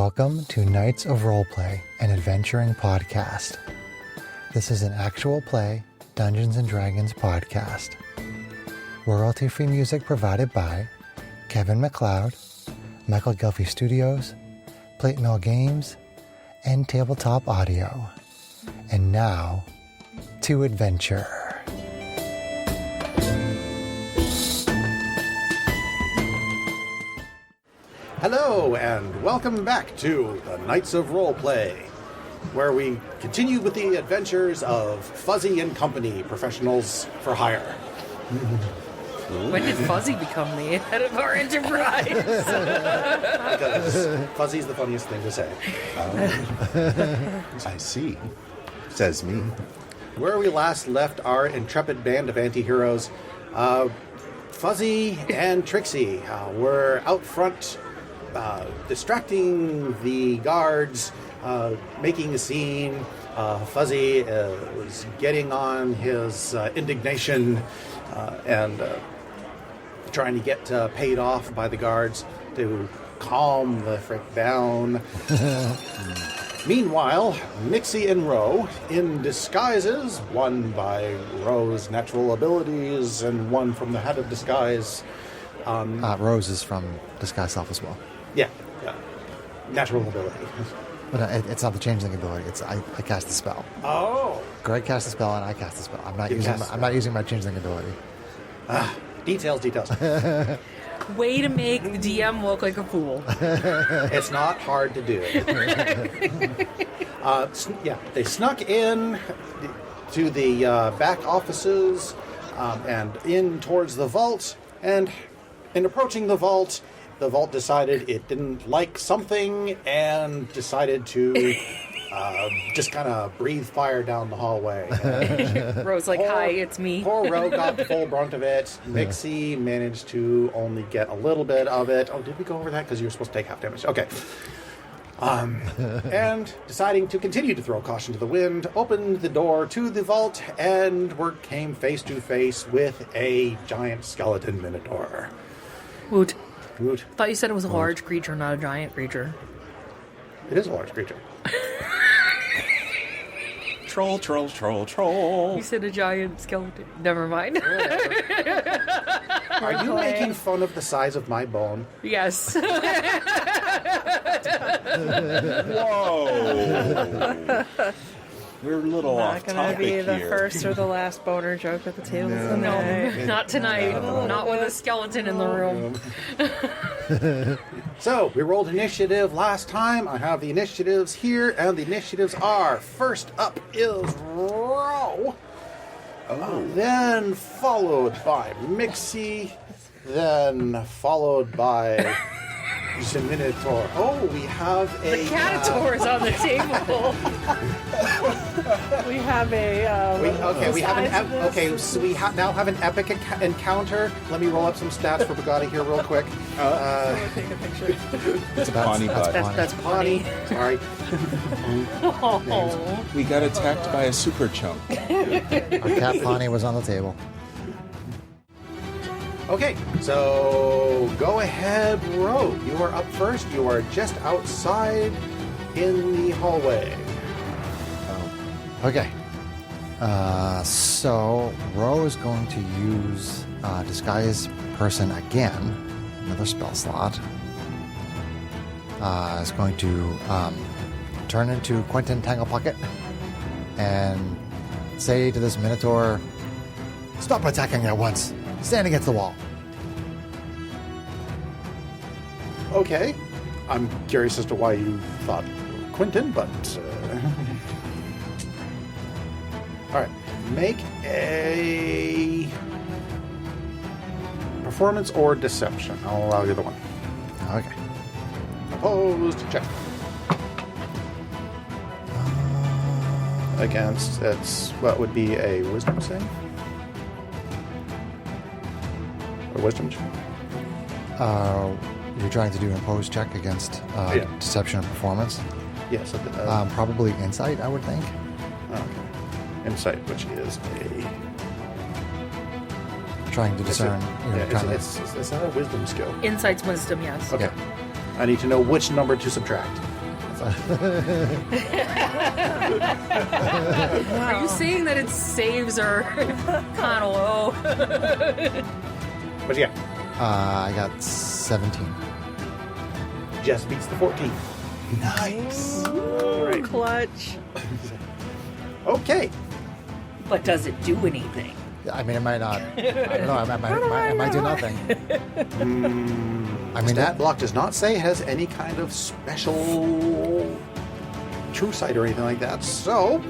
Welcome to Knights of Roleplay, an adventuring podcast. This is an actual play Dungeons & Dragons podcast. Royalty-free music provided by Kevin MacLeod, Michael Gelfie Studios, Plate Mill Games, and Tabletop Audio. And now, to adventure. Hello, and welcome back to the Knights of Roleplay, where we continue with the adventures of Fuzzy and Company, professionals for hire. When did Fuzzy become the head of our enterprise? Because Fuzzy's the funniest thing to say. I see, says me. Where we last left our intrepid band of anti-heroes, Fuzzy and Trixie were out front distracting the guards, making a scene. Fuzzy was getting on his indignation and trying to get paid off by the guards to calm the frick down. Meanwhile, Nixie and Ro, in disguises, one by Ro's natural abilities and one from the head of disguise. Rose is from Disguise Self as well. Yeah. Natural ability. But it's not the changeling ability. It's I cast the spell. Oh. Greg cast the spell and I cast the spell. I'm not using my changeling ability. Details. Way to make the DM look like a fool. It's not hard to do. They snuck in to the back offices and in towards the vault. And in approaching the vault decided it didn't like something and decided to just kind of breathe fire down the hallway. Rose like, hi, it's me. Poor Ro got the full brunt of it. Nixie managed to only get a little bit of it. Oh, did we go over that? Because you were supposed to take half damage. Okay. And deciding to continue to throw caution to the wind, opened the door to the vault and came face to face with a giant skeleton minotaur. Woot. Woot. Thought you said it was a large creature, not a giant creature. It is a large creature. Troll. You said a giant skeleton. Never mind. Are you making fun of the size of my bone? Yes. Whoa! We're a little Not off gonna topic be the here. first or the last boner joke at the table No. tonight. Not tonight. Not with a skeleton in the room. So, we rolled initiative last time. I have the initiatives here, and the initiatives are, first up is Ro. Then followed by Mixie. Then followed by the Minotaur. Oh, we have a... The Catator is on the table. We have a. So we now have an epic encounter. Let me roll up some stats for Bugatti here real quick. Take a picture. It's about Pawnee butt. That's Pawnee. Sorry. Oh. We got attacked by a super chunk. Our cat Pawnee was on the table. Okay, so go ahead, Ro. You are up first. You are just outside in the hallway. Okay. So Ro is going to use Disguise Person again. Another spell slot. Is going to turn into Quentin Tanglepocket and say to this Minotaur, "Stop attacking at once. Stand against the wall." Okay. I'm curious as to why you thought Quentin, but... All right. Make a performance or deception. I'll allow you the one. Okay. Opposed, check. Against, it's what would be a wisdom save? A wisdom check? You're trying to do an opposed check against deception and performance. Yes. Probably insight, I would think. Okay. Insight, which is Trying to discern. Is that a wisdom skill? Insight's wisdom, yes. Okay. Yeah. I need to know which number to subtract. Are you saying that its saves are kind of low? What you got? I got 17. Just beats the 14. Nice. Ooh, clutch. Okay. But does it do anything? I mean, it might not. I don't know. It might do nothing. I mean, Stat block does not say it has any kind of special true sight or anything like that. So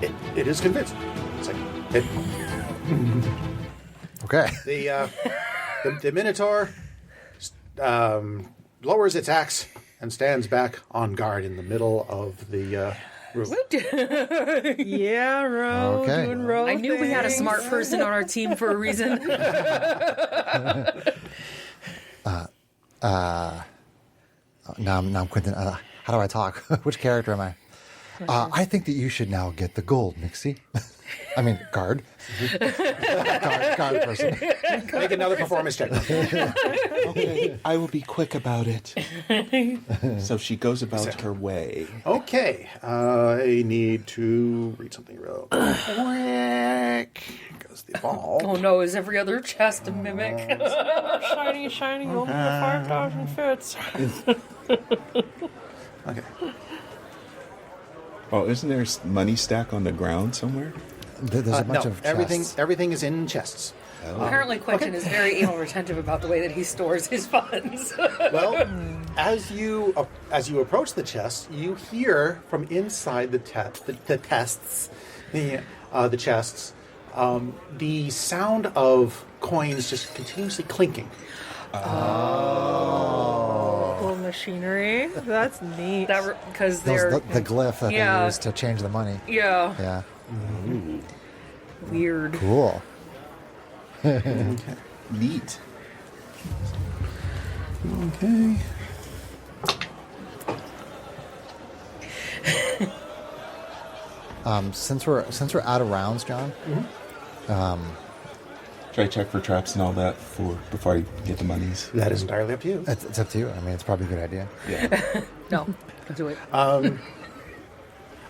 it is convinced. It's like okay. the Minotaur lowers its axe and stands back on guard in the middle of the room. Yeah, Ro, Okay. doing Ro I knew we had a things. smart person on our team for a reason. Now I'm Quentin. How do I talk? Which character am I? I think that you should now get the gold, Nixie. I mean, guard. guard person. Make another performance check. Okay, I will be quick about it. So she goes about her way. Okay, I need to read something real quick. Because the ball. Oh no, is every other chest a mimic? Shiny, shiny, only the 5,000 fits. Okay. Oh, isn't there money stack on the ground somewhere? There's a bunch No, of everything. chests. Everything is in chests. Apparently, Quentin is very anal retentive about the way that he stores his funds. Well, as you approach the chest, you hear from inside the chests, the sound of coins just continuously clinking. Little machinery. That's neat. Because Those, they're the glyph that Yeah. they use to change the money. yeah Yeah. weird. Cool. Neat. Okay. Since we're out of rounds, John. Should I check for traps and all that before I get the monies? That is entirely up to you. It's up to you. I mean, it's probably a good idea. Yeah. No, don't do it.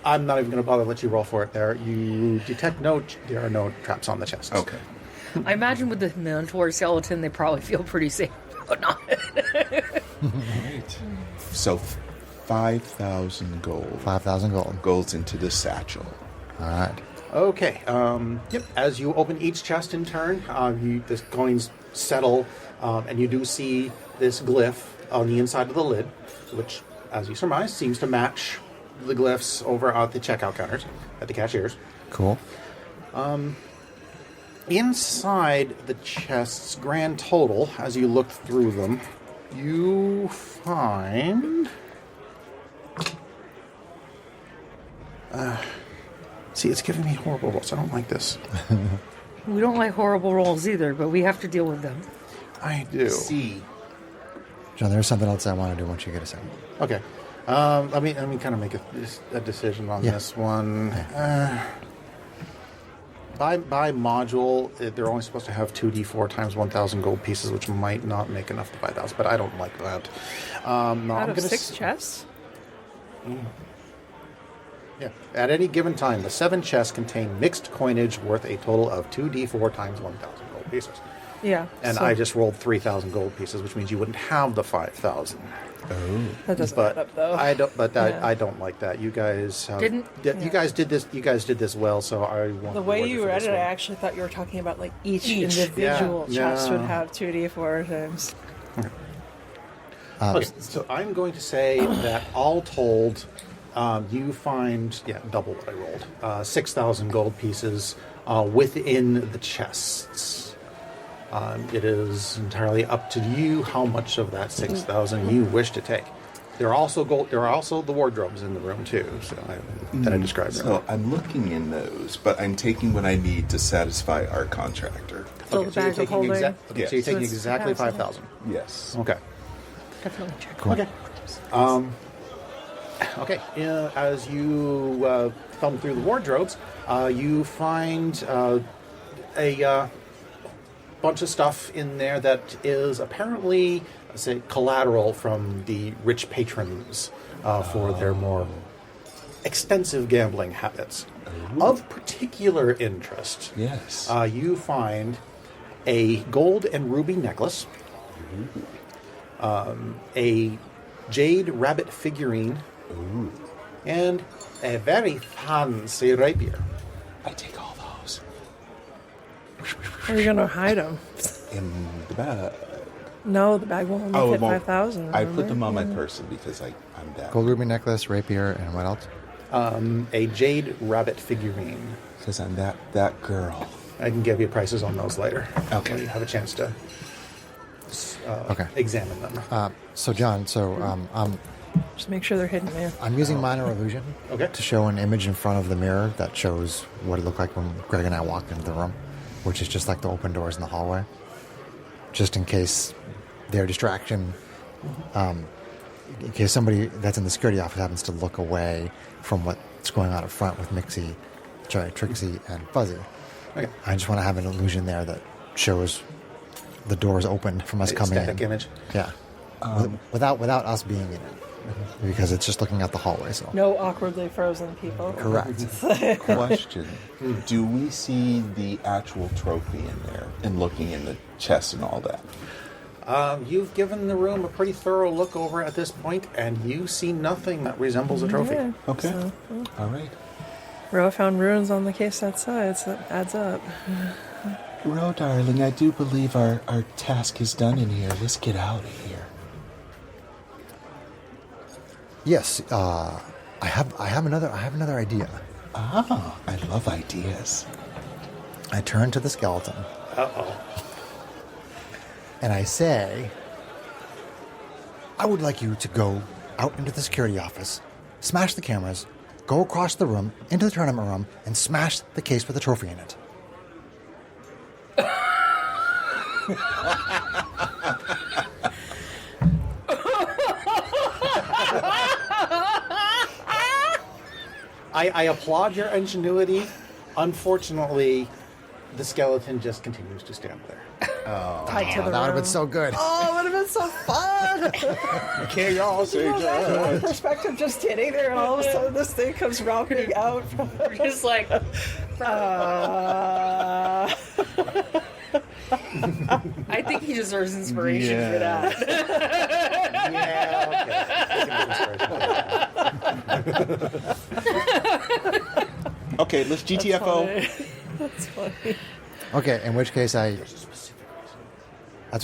I'm not even going to bother to let you roll for it. There, you detect there are no traps on the chests. Okay. I imagine with the Minotaur skeleton, they probably feel pretty safe about not. Right. So 5,000 gold. 5,000 gold. Goes into the satchel. All right. Okay. Yep. As you open each chest in turn, the coins settle, and you do see this glyph on the inside of the lid, which, as you surmise, seems to match the glyphs over at the checkout counters, at the cashiers. Cool. Inside the chests, grand total, as you look through them, you find... see, it's giving me horrible rolls. I don't like this. We don't like horrible rolls either, but we have to deal with them. I do. C. John, there's something else I want to do once you get a second. Okay. Let me kind of make a decision on this one. By module, they're only supposed to have 2d4 times 1,000 gold pieces, which might not make enough to buy 1,000, but I don't like that. No, Out I'm of gonna 6 chests? Yeah. At any given time, the 7 chests contain mixed coinage worth a total of 2d4 times 1,000 gold pieces. Yeah. And so I just rolled 3,000 gold pieces, which means you wouldn't have the 5,000. that doesn't But add up, though. I don't. But Yeah. I don't like that. You guys Didn't- You guys did this. You guys did this well. So I want The to way reward you for read this it, I one. actually thought you were talking about like each Each. individual Yeah, chest no. would have 2d4 times. Okay, so I'm going to say that all told, you find double what I rolled, 6,000 gold pieces within the chests. It is entirely up to you how much of that 6,000 you wish to take. There are also There are also the wardrobes in the room too. So that I described. So I'm looking in those, but I'm taking what I need to satisfy our contractor. Fill the bag of holding. So you're Yes. taking So it's exactly capacity. 5,000. Yes. Okay. Definitely check. Cool. Okay. Okay. As you thumb through the wardrobes, you find bunch of stuff in there that is apparently, say, collateral from the rich patrons for their more extensive gambling habits. Of particular interest, Yes. you find a gold and ruby necklace, a jade rabbit figurine, and a very fancy rapier. I take all those Where are you gonna hide them? in the bag. No, the bag won't only fit it won't. 5,000. I put them on my Yeah. person because I'm that. Gold ruby necklace, rapier, and what else? A jade rabbit figurine. Because I'm that girl. I can give you prices on those later. Okay. When you have a chance to Okay. examine them. So John, Just make sure they're hidden, man. I'm using minor illusion Okay. to show an image in front of the mirror that shows what it looked like when Greg and I walked into the room, which is just like the open doors in the hallway, just in case their distraction, in case somebody that's in the security office happens to look away from what's going on up front with Trixie, and Fuzzy. Okay. I just want to have an illusion there that shows the doors open from us coming Static in. image. Yeah. Without us being in it. Because it's just looking out the hallway, so. No awkwardly frozen people. Correct. Question. Do we see the actual trophy in there and looking in the chest and all that? You've given the room a pretty thorough look over at this point, and you see nothing that resembles a trophy. Yeah. Okay. So, All right. Ro found ruins on the case outside, so that adds up. Ro, darling, I do believe our task is done in here. Let's get out of here. Yes, I have another idea. Ah, I love ideas. I turn to the skeleton Uh-oh. and I say, I would like you to go out into the security office, smash the cameras, go across the room into the tournament room, and smash the case with the trophy in it. I applaud your ingenuity. Unfortunately, the skeleton just continues to stand there. Tied to the That would have room. been so good. Oh, it would have been so fun! Chaos agent. Perspective just hitting there, and all of a sudden this thing comes rocketing out from. We're just like, I think he deserves inspiration for that. Okay, let's GTFO. That's funny. Okay, in which case that's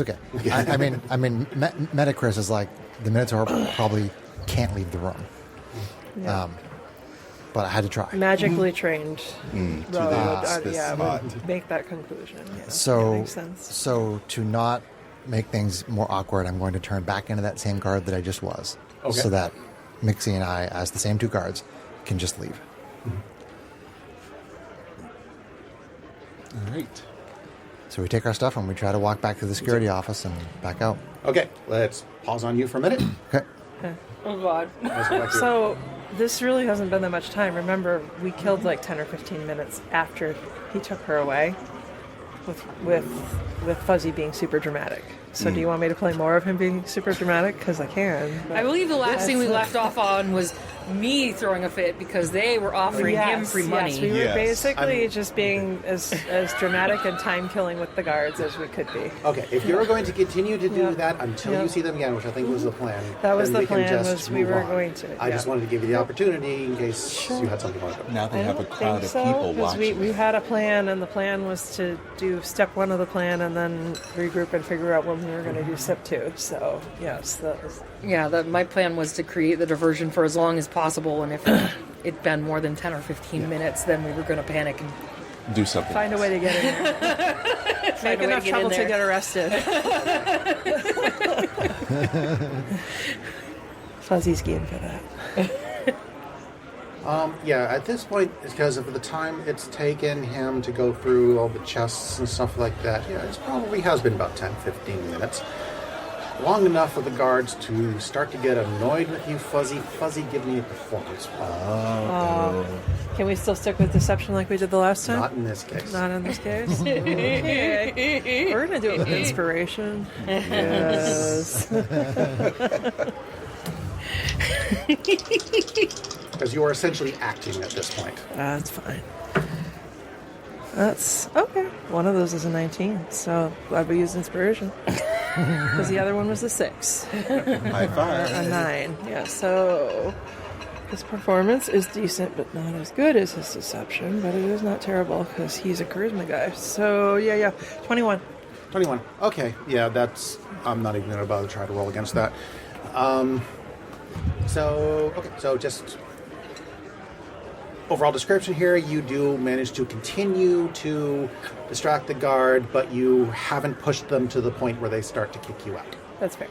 okay. I mean, Metachris is like the Minotaur probably can't leave the room. Yeah. But I had to try. Magically trained. To Ro this would, spot. would make that conclusion. Yeah, that So, makes sense. so to not make things more awkward, I'm going to turn back into that same guard that I just was, Okay. so that Mixie and I, as the same two guards, can just leave. All right. So we take our stuff and we try to walk back to the security office and back out. Okay, let's pause on you for a minute. Okay. Oh God. Let's go back to- So this really hasn't been that much time. Remember, we killed like 10 or 15 minutes after he took her away, with Fuzzy being super dramatic. So do you want me to play more of him being super dramatic? Because I can. but- I believe the last thing we left off on was me throwing a fit because they were offering him free money. Yes, we were Yes. basically just being as dramatic and time killing with the guards as we could be. Okay, if you're going to continue to do Yeah. that until Yeah. you see them again, which I think was the plan, That was then the we can plan, just was we move were on. going to, I just yeah. wanted to give you the opportunity in case you had something you wanted to. Now they I have a don't crowd think of so, people 'cause watching. we had a plan, and the plan was to do step 1 of the plan and then regroup and figure out when we were going to do step 2. So, yes, that was... Yeah, my plan was to create the diversion for as long as possible, and if it'd been more than 10 or 15 minutes, then we were going to panic and Do something. Find a way to get in there. Make way to enough get trouble in to there. get arrested. Fuzzy's game for that. Yeah, at this point, because of the time it's taken him to go through all the chests and stuff like that, yeah, it probably has been about 10, 15 minutes. Long enough for the guards to start to get annoyed with you, Fuzzy. Fuzzy, give me a performance. Can we still stick with deception like we did the last time? Not in this case. Not in this case. Okay. We're gonna do it with inspiration. Yes. Because you are essentially acting at this point. That's fine. That's okay. One of those is a 19, so glad we used inspiration. Because the other one was a 6. High five. A 9. Yeah, so his performance is decent, but not as good as his deception, but it is not terrible because he's a charisma guy. So, yeah. 21. 21. Okay, yeah, that's... I'm not even going to bother trying to roll against that. So just... Overall description here, you do manage to continue to distract the guard, but you haven't pushed them to the point where they start to kick you out. That's fair.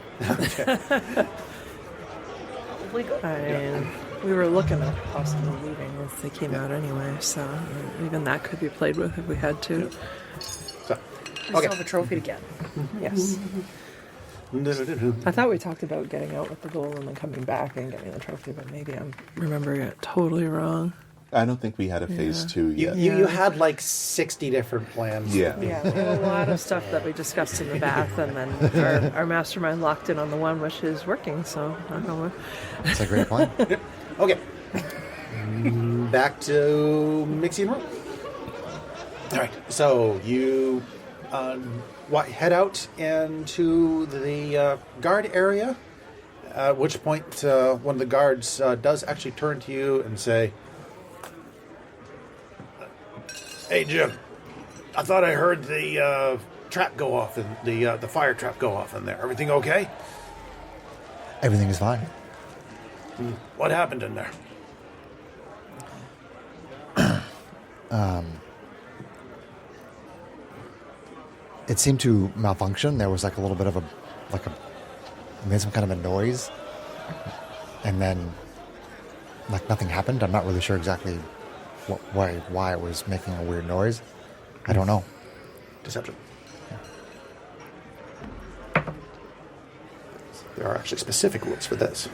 Probably good. We were looking at possibly leaving if they came out anyway, so even that could be played with if we had to. So, We still have a trophy to get. Yes. I thought we talked about getting out with the goal and then coming back and getting the trophy, but maybe I'm remembering it totally wrong. I don't think we had a phase 2 yet. You had like 60 different plans. Yeah. Yeah, we had a lot of stuff that we discussed in the bath, and then our mastermind locked in on the one which is working, so I don't know. It's a great plan. Okay. Back to Mixie and Roll. All right. So you head out into the guard area, at which point one of the guards does actually turn to you and say, "Hey, Jim, I thought I heard the trap go off, and the fire trap go off in there. Everything okay? Everything is fine. What happened in there?" It seemed to malfunction. There was like a little bit of it made some kind of a noise, and then like nothing happened. I'm not really sure exactly why it was making a weird noise. I don't know. Deception. There are actually specific rules for this.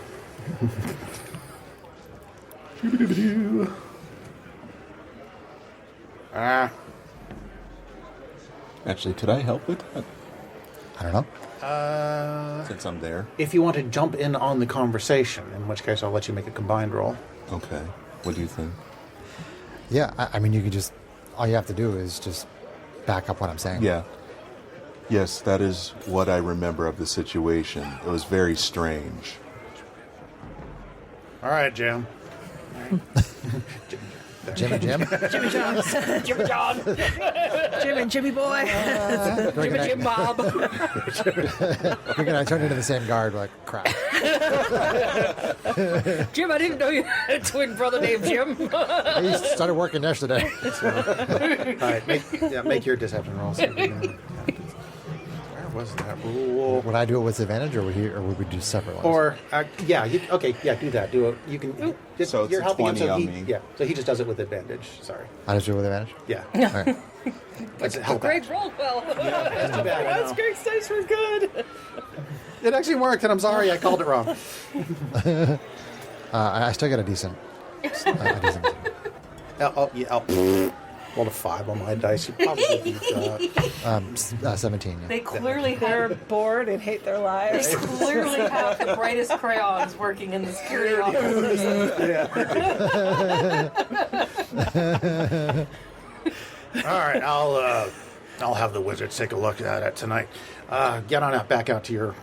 Actually, could I help with that? I don't know. Since I'm there. If you want to jump in on the conversation, in which case I'll let you make a combined roll. Okay. What do you think? Yeah, I mean, you could just, all you have to do is just back up what I'm saying. Yeah. Yes, that is what I remember of the situation. It was very strange. All right, Jim. Jim and Jim? Jimmy John. Jimmy John. Jim and Jimmy Boy. Jim and Jim Bob. You're going to turn into the same guard, like, crap. Jim, I didn't know you had a twin brother named Jim. He started working yesterday. All right, make your deception roll. Where was that rule? Would I do it with advantage, or would we do separate ones? Or do that. Do it. You can. Just, So it's you're a helping him, 20 so on he, me. yeah. So he just does it with advantage. Sorry. I just do it with advantage? Yeah. All right. Let's help Greg out. rolled well. That's too bad. I know. Greg's dice were good. It actually worked, and I'm sorry I called it wrong. I still get a decent. Rolled a 5 on my dice. You probably beat that. 17. Yeah. They clearly They're have. bored and hate their They lives. clearly have the brightest crayons working in the security office. All right, I'll have the wizards take a look at it tonight. Get on out, back out to your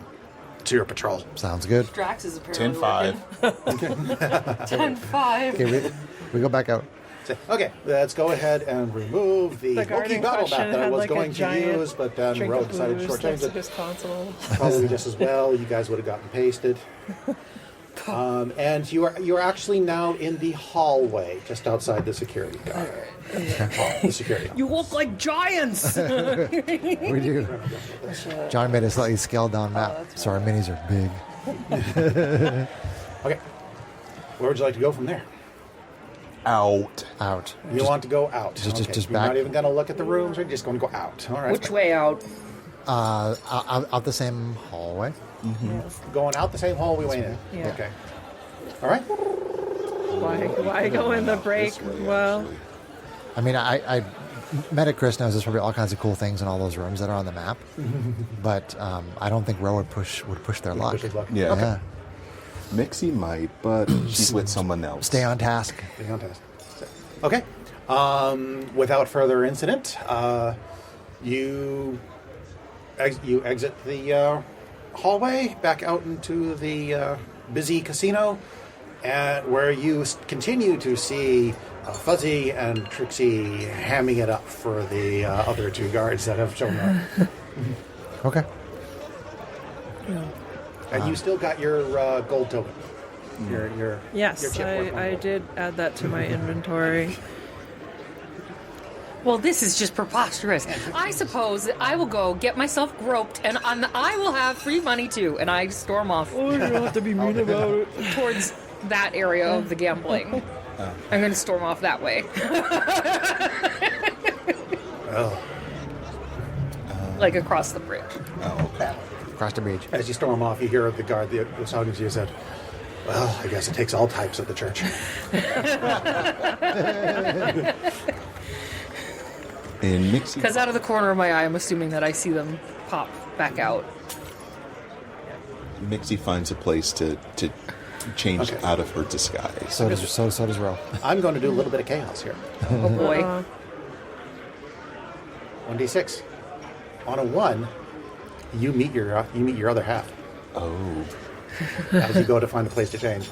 patrol. Sounds good. Drax is apparently 10-5. 10-5. Okay, we go back out. Okay, let's go ahead and remove the The guard Wookiee in battle question map that I had was like a going to giant use, but then drink Rogue of decided to booze shortchange next to it. his console. Probably just as well. You guys would have gotten pasted. And you are actually now in the hallway just outside the security guard. The security. You look like giants. We do. John made a slightly scaled down map, so our minis are big. Okay. Where would you like to go from there? Out. Out. You want to go out. just You're back. not even going to look at the rooms. You're just going to go out. All right. Which way out? Out the same hallway. Yes. Going out the same hall we went in. Yeah. Okay. All right. Why go in the break? This way, Well, actually. I mean, I Meta Chris knows there's probably all kinds of cool things in all those rooms that are on the map, but I don't think Ro would push their luck. Push his luck. Yeah. Yeah. Mixie might, but she's with someone else. Stay on task. Fantastic. Okay. Without further incident, you exit the hallway back out into the busy casino, and where you continue to see Fuzzy and Trixie hamming it up for the other two guards that have shown up. Okay. And you still got your gold token. Your yes, your chip worth one I gold. did add that to my inventory. Well, this is just preposterous. I suppose that I will go get myself groped, and I will have free money too. And I storm off Oh, you don't have to be mean about it. towards that area of the gambling. I'm going to storm off that way. Oh. Like across the bridge. Oh, okay. Across the beach. As you storm off, you hear the guard that was talking to you said, "Well, I guess it takes all types at the church." And Mixie. Because out of the corner of my eye, I'm assuming that I see them pop back out. Mixie finds a place to change Okay. out of her disguise. So does Ro. I'm going to do a little bit of chaos here. Oh boy. 1d6. On a 1, you meet your other half Oh. as you go to find a place to change.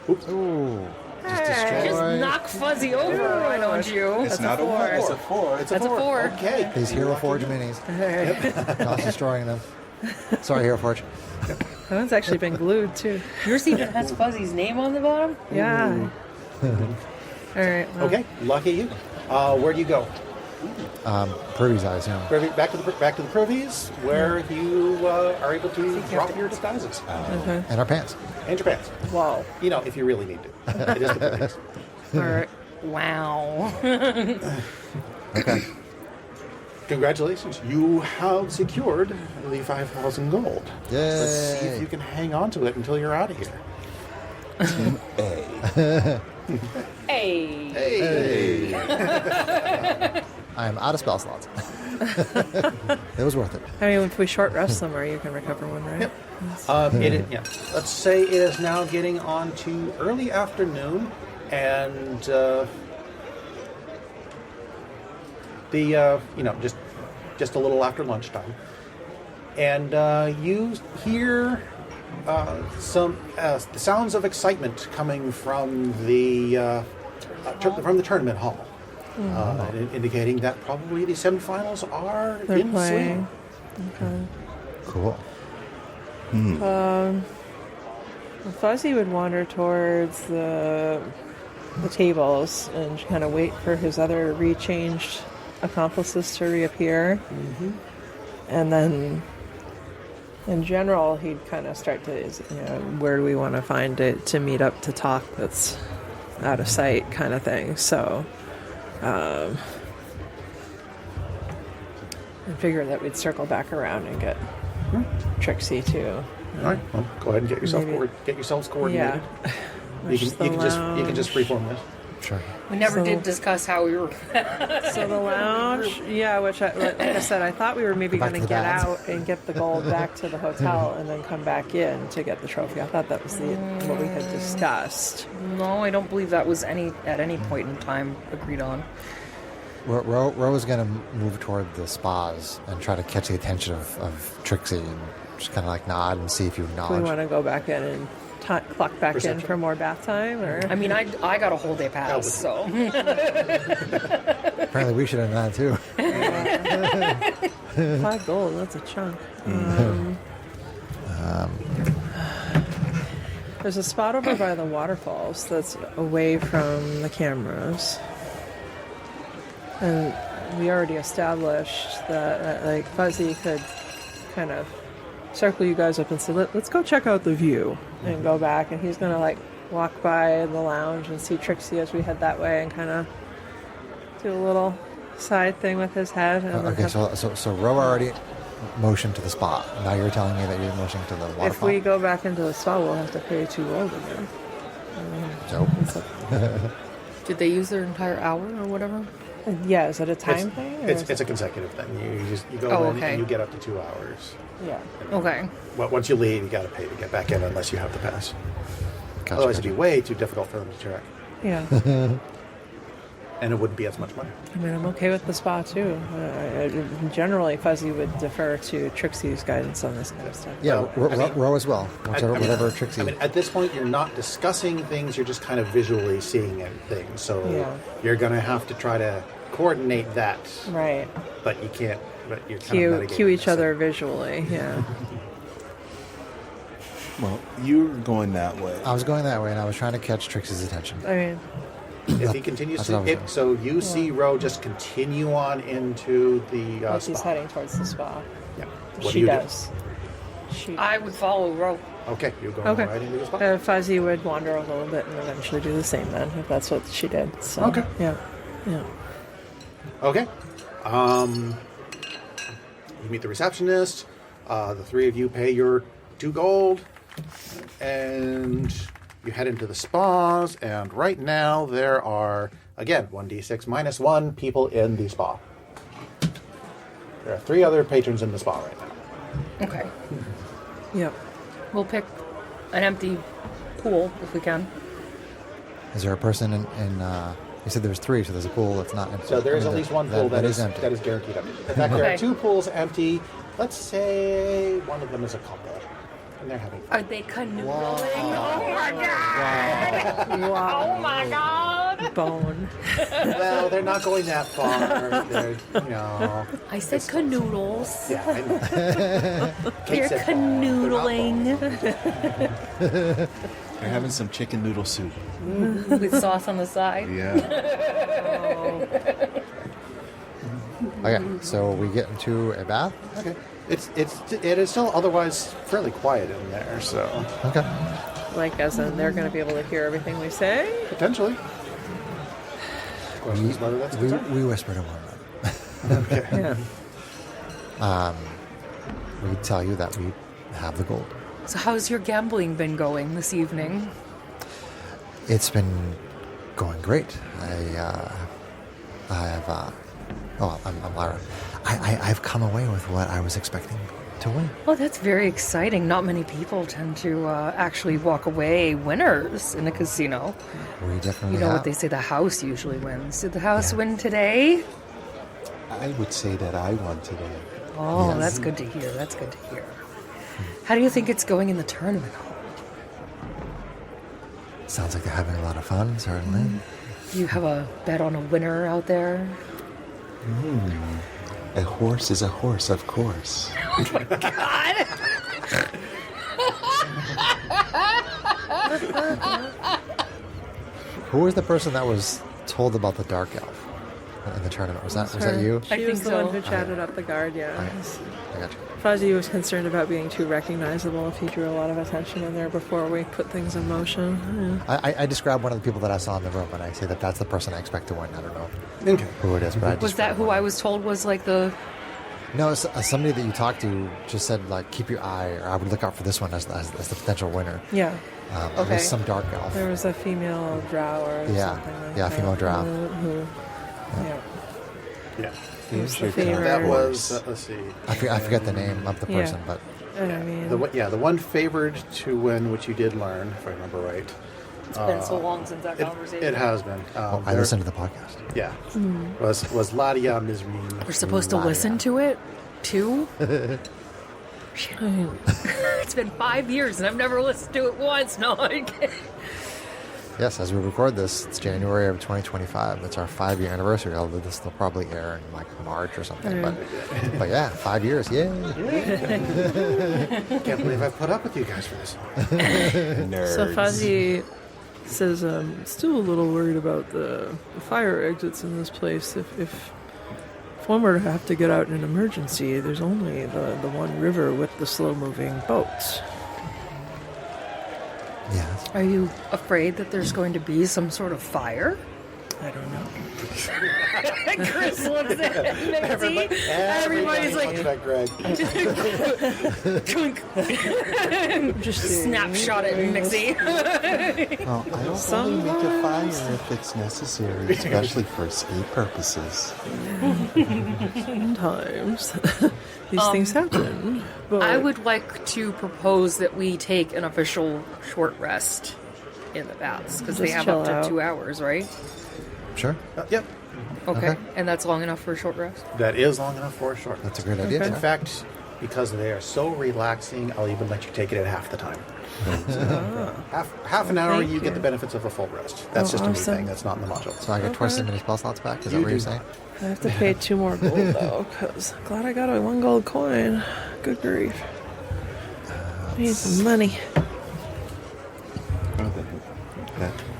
Ooh. Just Just destroy. knock Fuzzy over, why don't you? It's not a 4. It's a 4. It's That's a 4. Okay. These Hero Forge minis. Not destroying them. Sorry, Hero Forge. That one's actually been glued too. Yours even has Fuzzy's name on the bottom? Yeah. All right. Well, Okay. Lucky you. Where do you go? Prudy's eyes, yeah. Back to the privies, where you are able to drop your disguises And our pants. and your pants. Wow. You know, if you really need to. It is the privies. All right. Wow. Okay. Congratulations, you have secured the 5,000 gold. Let's see if Yay. you can hang on to it until you're out of here. A. Hey. Hey! I'm out of spell slots. It was worth it. I mean, if we short rest somewhere, you can recover one, right? Yeah. Let's say it is now getting on to early afternoon, and just a little after lunchtime, and you hear the sounds of excitement coming from the tournament hall, indicating that probably the semifinals are They're in playing. swing. Cool. Fuzzy would wander towards the tables and kind of wait for his other rechanged accomplices to reappear. And then, in general, he'd kind of start to, where do we want to find it to meet up to talk that's out of sight kind of thing. So, I figure that we'd circle back around and get Trixie too. All right, well, go ahead and get yourself Maybe- get yourselves coordinated. Yeah. You can just freeform this. Sure. We never So- did discuss how we were. So the lounge, yeah, which, like I said, I thought we were maybe Back going to to the get baths. out and get the gold back to the hotel and then come back in to get the trophy. I thought that was what we had discussed. No, I don't believe that was at any point in time agreed on. Ro was going to move toward the spas and try to catch the attention of Trixie and just kind of like nod and see if you Do we acknowledge. want to go back in and clock back in Perception. for more bath time? Or I mean, I got a whole day pass, so. Apparently we should have done that too. 5 gold, that's a chunk. There's a spot over by the waterfalls that's away from the cameras. And we already established that like Fuzzy could kind of circle you guys up and say, let's go check out the view and go back. And he's going to like walk by the lounge and see Trixie as we head that way and kind of do a little side thing with his head. And then Okay, have- so Ro already motioned to the spa. Now you're telling me that you're motioning to the waterfall. if we go back into the spa, we'll have to pay 2 gold again. So, Did they use their entire hour or whatever? Yeah, is it a time thing? Or is It's a consecutive thing. You go in okay. and you get up to 2 hours. Yeah. Okay. Well, once you leave, you got to pay to get back in unless you have the pass. gotcha, Otherwise, gotcha. it'd be way too difficult for them to track, Yeah. and it wouldn't be as much money. I mean, I'm okay with the spa too. Generally, Fuzzy would defer to Trixie's guidance on this kind of stuff. Yeah, Well, row as well. Whatever I Trixie. mean, at this point, you're not discussing things; you're just kind of visually seeing things. So Yeah. you're going to have to try to coordinate that, Right. but you can't. But you're kind of mitigating Cue each this. other visually. Yeah. Well, you're going that way. I was going that way, and I was trying to catch Trixie's attention. I mean, If he continues That's what I was to, doing. so you see Ro just continue on into the like she's spa. heading towards the spa. Yeah. What She do you does. She. I would follow Ro. do? Okay, you're going Okay. right into the spa. Fuzzy would wander a little bit and eventually do the same then, if that's what she did. So, Okay. Yeah. Yeah. Okay. You meet the receptionist. The three of you pay your 2 gold, and you head into the spas. And right now there are, again, 1d6 minus 1 people in the spa. There are 3 other patrons in the spa right now. Okay. Yep. We'll pick an empty pool if we can. Is there a person in you said there's 3, so there's a pool that's not empty. So there is I mean, at least one pool that is empty. that is guaranteed empty. In fact, there Okay. are 2 pools empty. Let's say one of them is a couple, and they're having fun. Are they canoodling? Oh my god! Wow. Oh my god! Bone. Well, they're not going that far. They're, you know. I said canoodles. Yeah, I know. Kate They're said bone. canoodling They're having some chicken noodle soup. with sauce on the side. Yeah. Okay, so we get into a bath. Okay. It is still otherwise fairly quiet in there, so Okay. Like, as in, they're going to be able to hear everything we say? potentially. Question is whether that's We, concerned. we whisper to one another. Yeah. We tell you that we have the gold. So how's your gambling been going this evening? It's been going great. I'm Lyra. I've come away with what I was expecting to win. Well, that's very exciting. Not many people tend to actually walk away winners in a casino. We definitely You know have. what they say, the house usually wins. Did the house win today? I would say that I won today. Oh, Yes. that's good to hear. That's good to hear. How do you think it's going in the tournament? Sounds like they're having a lot of fun, certainly. Do you have a bet on a winner out there? A horse is a horse, of course. Who was the person that was told about the dark elf in the tournament? Was that her. you? I She think was the so. one who chatted up the guard, yeah. I got you. Fuzzy was concerned about being too recognizable if he drew a lot of attention in there before we put things in motion. I describe one of the people that I saw in the room, and I say that that's the person I expect to win. I don't know Okay. who it is, but I Was that describe who one. I was told was like the... No, somebody that you talked to just said, like, keep your eye, or I would look out for this one as the potential winner. Yeah. It Okay. was some dark elf. There was a female drow or Yeah. something like Yeah, that. female drow. Yeah. Yeah. Who's your the favorite? That was let's see. I forget the name of the Yeah. person, but And I mean, The one favored to win, which you did learn, if I remember right. It's been so long since that conversation. It has been. I listened to the podcast. Yeah. Was Ladia Mizreen. We're supposed to listen to it, too? Shit. It's been 5 years and I've never listened to it once. No, I can't. Yes, as we record this, it's January of 2025. It's our 5-year anniversary, although this will probably air in like March or something. But yeah, 5 years, yay! Can't believe I've put up with you guys for this long. Nerds. so Fuzzy says, still a little worried about the fire exits in this place. If one were to have to get out in an emergency, there's only the one river with the slow-moving boats. Yes. Are you afraid that there's going to be some sort of fire? I don't know. Chris looks at Mixie. Everybody's looks like, at Greg. Just snapshot it, Mixie. Well, I don't only make a fire if it's necessary, especially for escape purposes. Sometimes these things happen. But I would like to propose that we take an official short rest in the baths, because they Just have chill up to out. 2 hours, right? Sure. Yep. Okay. Okay. And that's long enough for a short rest? That is long enough for a short. That's a great idea. In Sarah. fact, because they are so relaxing, I'll even let you take it at half the time. Half an hour, Thank you get you. the benefits of a full rest. That's Oh, just a me awesome. thing. That's not in the module. So I get twice as many spell slots back? Is that You what you're do saying? I have to pay 2 more gold though, because glad I got a 1 gold coin. Good grief. Need some money.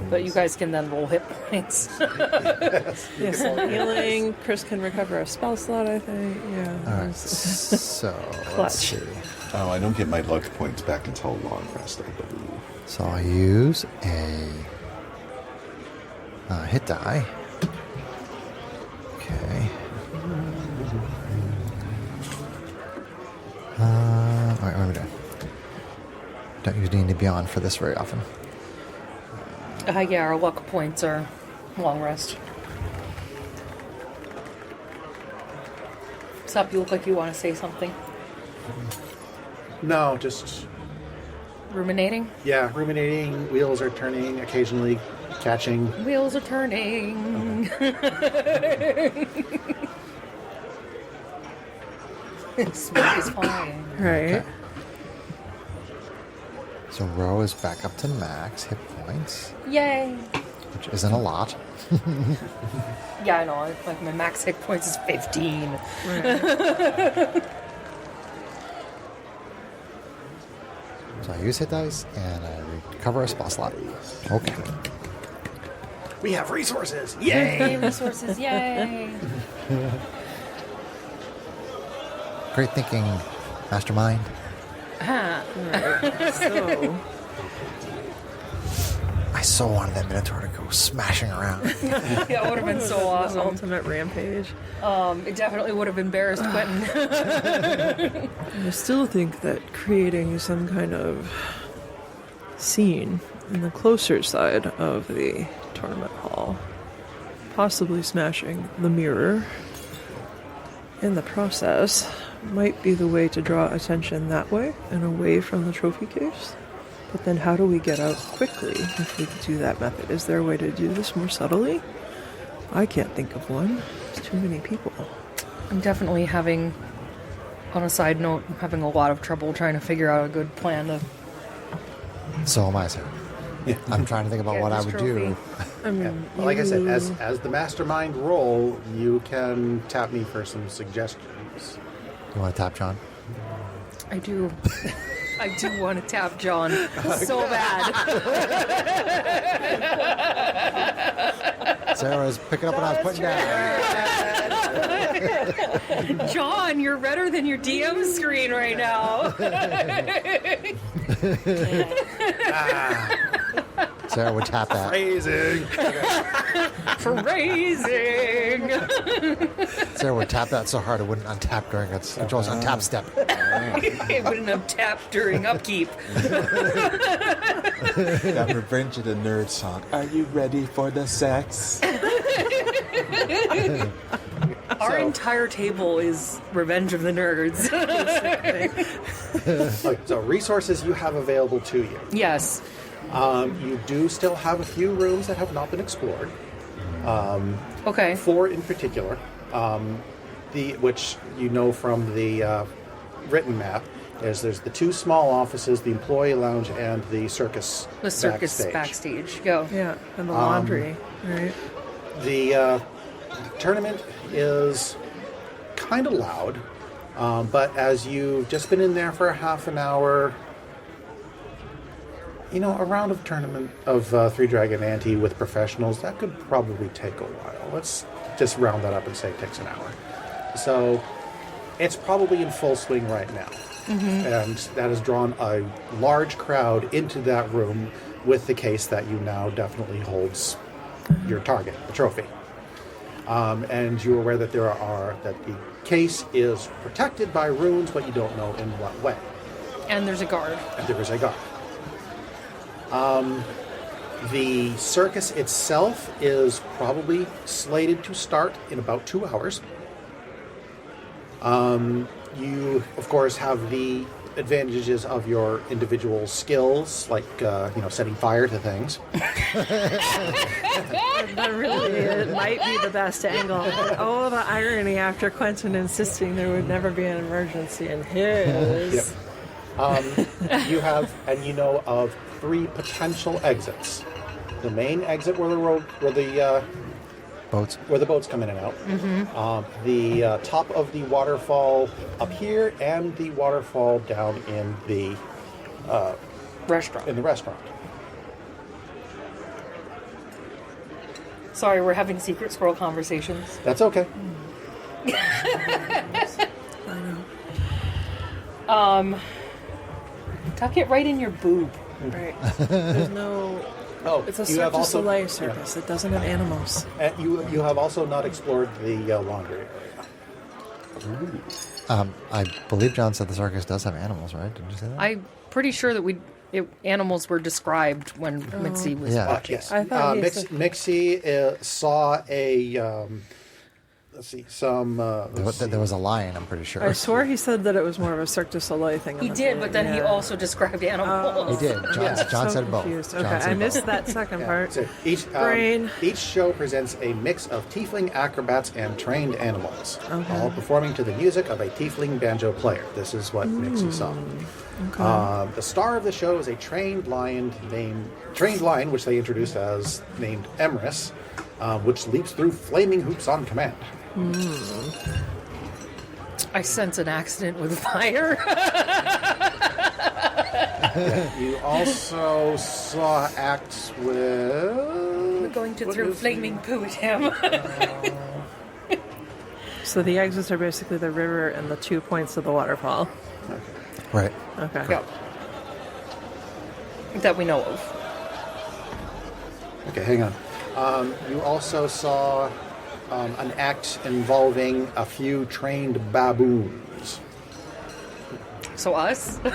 But you guys can then roll hit points. Yes, healing. Chris can recover a spell slot, I think. Yeah. All right. So let's see. Oh, I don't get my luck points back until long rest, I believe. So I'll use a hit die. Okay. All right, what am I doing? Don't use D&D Beyond for this very often. Yeah, our luck points are long rest. Sup, you look like you want to say something. No, just Ruminating? ruminating. Wheels are turning, occasionally catching. Wheels are turning. Smoke is flying. Right. Okay. So Ro is back up to max hit points, Yay! which isn't a lot. Yeah, I know. Like my max hit points is 15. Right. So I use hit dice and I recover a spell slot. Okay. We have resources. Yay! Resources, yay! Great thinking, mastermind. So, I so wanted that Minotaur to go smashing around. Yeah, it would have been so awesome. ultimate rampage. It definitely would have embarrassed Quentin. I still think that creating some kind of scene in the closer side of the tournament hall, possibly smashing the mirror in the process, might be the way to draw attention that way and away from the trophy case. But then how do we get out quickly if we do that method? Is there a way to do this more subtly? I can't think of one. There's too many people. I'm definitely having, on a side note, I'm having a lot of trouble trying to figure out a good plan to So am I, sir. I'm trying to think about get what I this would trophy. do. I mean, Well, like I said, you- as the mastermind role, you can tap me for some suggestions. You want to tap John? I do. I do want to tap John so bad. Sarah was picking up what I was putting down. John, you're redder than your DM screen right now. Sarah would tap that. Phrasing. Phrasing. Sarah would tap that so hard it wouldn't untap during its controls untap step. It wouldn't have tapped during upkeep. That Revenge of the Nerd song. Are you ready for the sex? Our entire table is Revenge of the Nerds. So resources you have available to you. Yes. You do still have a few rooms that have not been explored. Okay. 4 in particular, which you know from the written map. There's the 2 small offices, the employee lounge, and the circus. The circus backstage. Go. Yeah, and the laundry, right? The tournament is kind of loud, but as you've just been in there for a half an hour, you know, a round of tournament of Three Dragon Ante with professionals, that could probably take a while. Let's just round that up and say it takes an hour. So it's probably in full swing right now. And that has drawn a large crowd into that room with the case that you now definitely holds your target, the trophy. And you're aware that that the case is protected by runes, but you don't know in what way. And there's a guard. And there is a guard. The circus itself is probably slated to start in about 2 hours. You, of course, have the advantages of your individual skills, like, setting fire to things. That really it might be the best angle. Oh, the irony after Quentin insisting there would never be an emergency in his. Yep. You have, and you know of 3 potential exits. The main exit where the boats come in and out. Mm-hmm. The top of the waterfall up here, and the waterfall down in the Restaurant. in the restaurant. Sorry, we're having secret scroll conversations. That's okay. Tuck it right in your boob. Right. There's no. Oh, It's a you have Cirque du also Soleil circus. It doesn't have animals. you have also not explored the laundry area. I believe John said the circus does have animals, right? Didn't you say that? I'm pretty sure that animals were described when Mitzi was Yeah. watching. Yes. I thought he said- Mixie saw a. Let's see. Some. There was a lion, I'm pretty sure. I swore he said that it was more of a Cirque du Soleil thing. He did, but then he also described animals. He did. John said both. Confused. John Okay, said I both. missed that second part. So Brain. each show presents a mix of tiefling acrobats and trained animals, all performing to the music of a tiefling banjo player. This is what Mixie saw. The star of the show is a trained lion, which they introduced as named Emrys, which leaps through flaming hoops on command. I sense an accident with fire. You also saw acts with. We're going to throw flaming poo at him. So the exits are basically the river and the 2 points of the waterfall. Right. Okay. Yep. That we know of. Okay, hang on. You also saw an act involving a few trained baboons. So us? I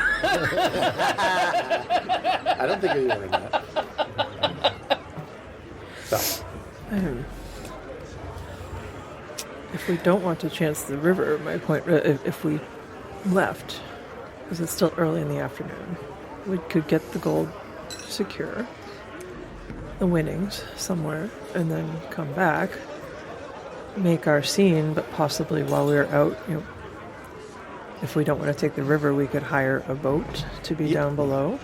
don't think you're doing that. So, If we don't want to chance the river, my point, if we left, because it's still early in the afternoon, we could get the gold secure, the winnings somewhere, and then come back, make our scene, but possibly while we're out, if we don't want to take the river, we could hire a boat to be down below.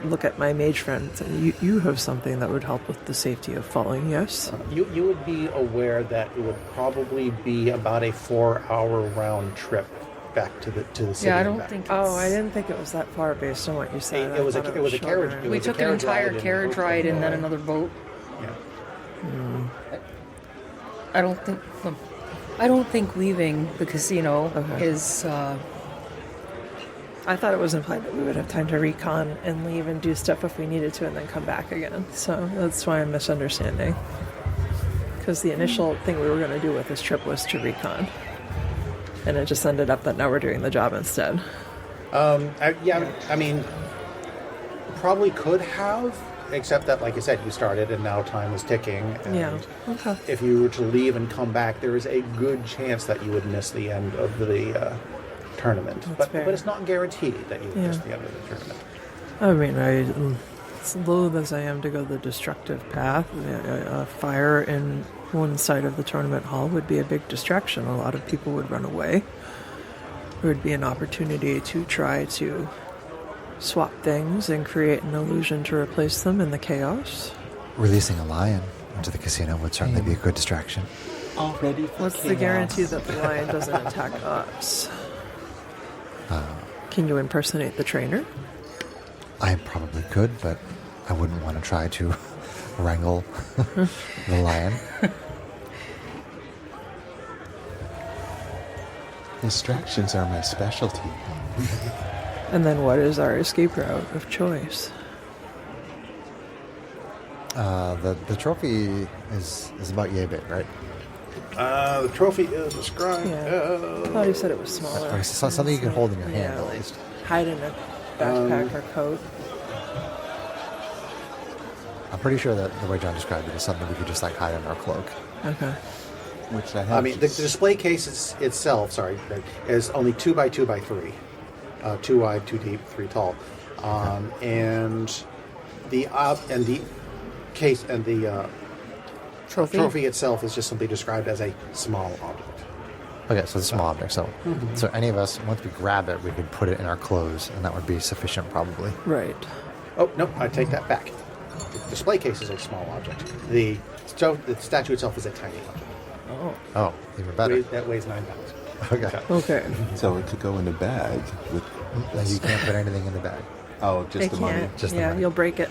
Look at my mage friends. You have something that would help with the safety of falling, yes? you would be aware that it would probably be about a 4-hour round trip back to the city. Yeah, I and don't back. think it's... Oh, I didn't think it was that far based on what you said. It was I a thought carriage. shorter. It We was a took an carriage entire ride and carriage boat ride and then ride. another boat. Yeah. I don't think leaving the casino is... I thought it was implied that we would have time to recon and leave and do stuff if we needed to and then come back again. So that's why I'm misunderstanding. Because the initial thing we were going to do with this trip was to recon. And it just ended up that now we're doing the job instead. I mean, probably could have, except that, like I said, you started and now time is ticking. And Yeah. Okay. if you were to leave and come back, there is a good chance that you would miss the end of the tournament. But fair. it's not guaranteed that you would miss the end of the tournament. I mean, as loath as I am to go the destructive path, a fire in one side of the tournament hall would be a big distraction. A lot of people would run away. There would be an opportunity to try to swap things and create an illusion to replace them in the chaos. Releasing a lion into the casino would certainly be a good distraction. Already for What's the guarantee that the lion doesn't attack us? Can you impersonate the trainer? I probably could, but I wouldn't want to try to wrangle the lion. Distractions are my specialty. And then what is our escape route of choice? The trophy is about yay big, right? The trophy is described Yeah. I thought you said it was smaller. Okay, so something you can hold in your hand Yeah, at like least. hide in a backpack or coat. I'm pretty sure that the way John described it is something we could just like hide in our cloak. Okay. Which I have. I mean, the display case itself, is only 2 by 2 by 3, 2 wide, 2 deep, 3 tall, and the case and the trophy itself is just simply described as a small object. Okay, so it's a small object. So any of us, once we grab it, we could put it in our clothes, and that would be sufficient, probably. Right. Oh no, I take that back. The display case is a small object. The statue itself is a tiny object. Oh, even better. That weighs 9 pounds. Okay. Okay. So it could go in a bag with. You can't put anything in the bag. Oh, just I the money. can't. Just the yeah, money. you'll break it.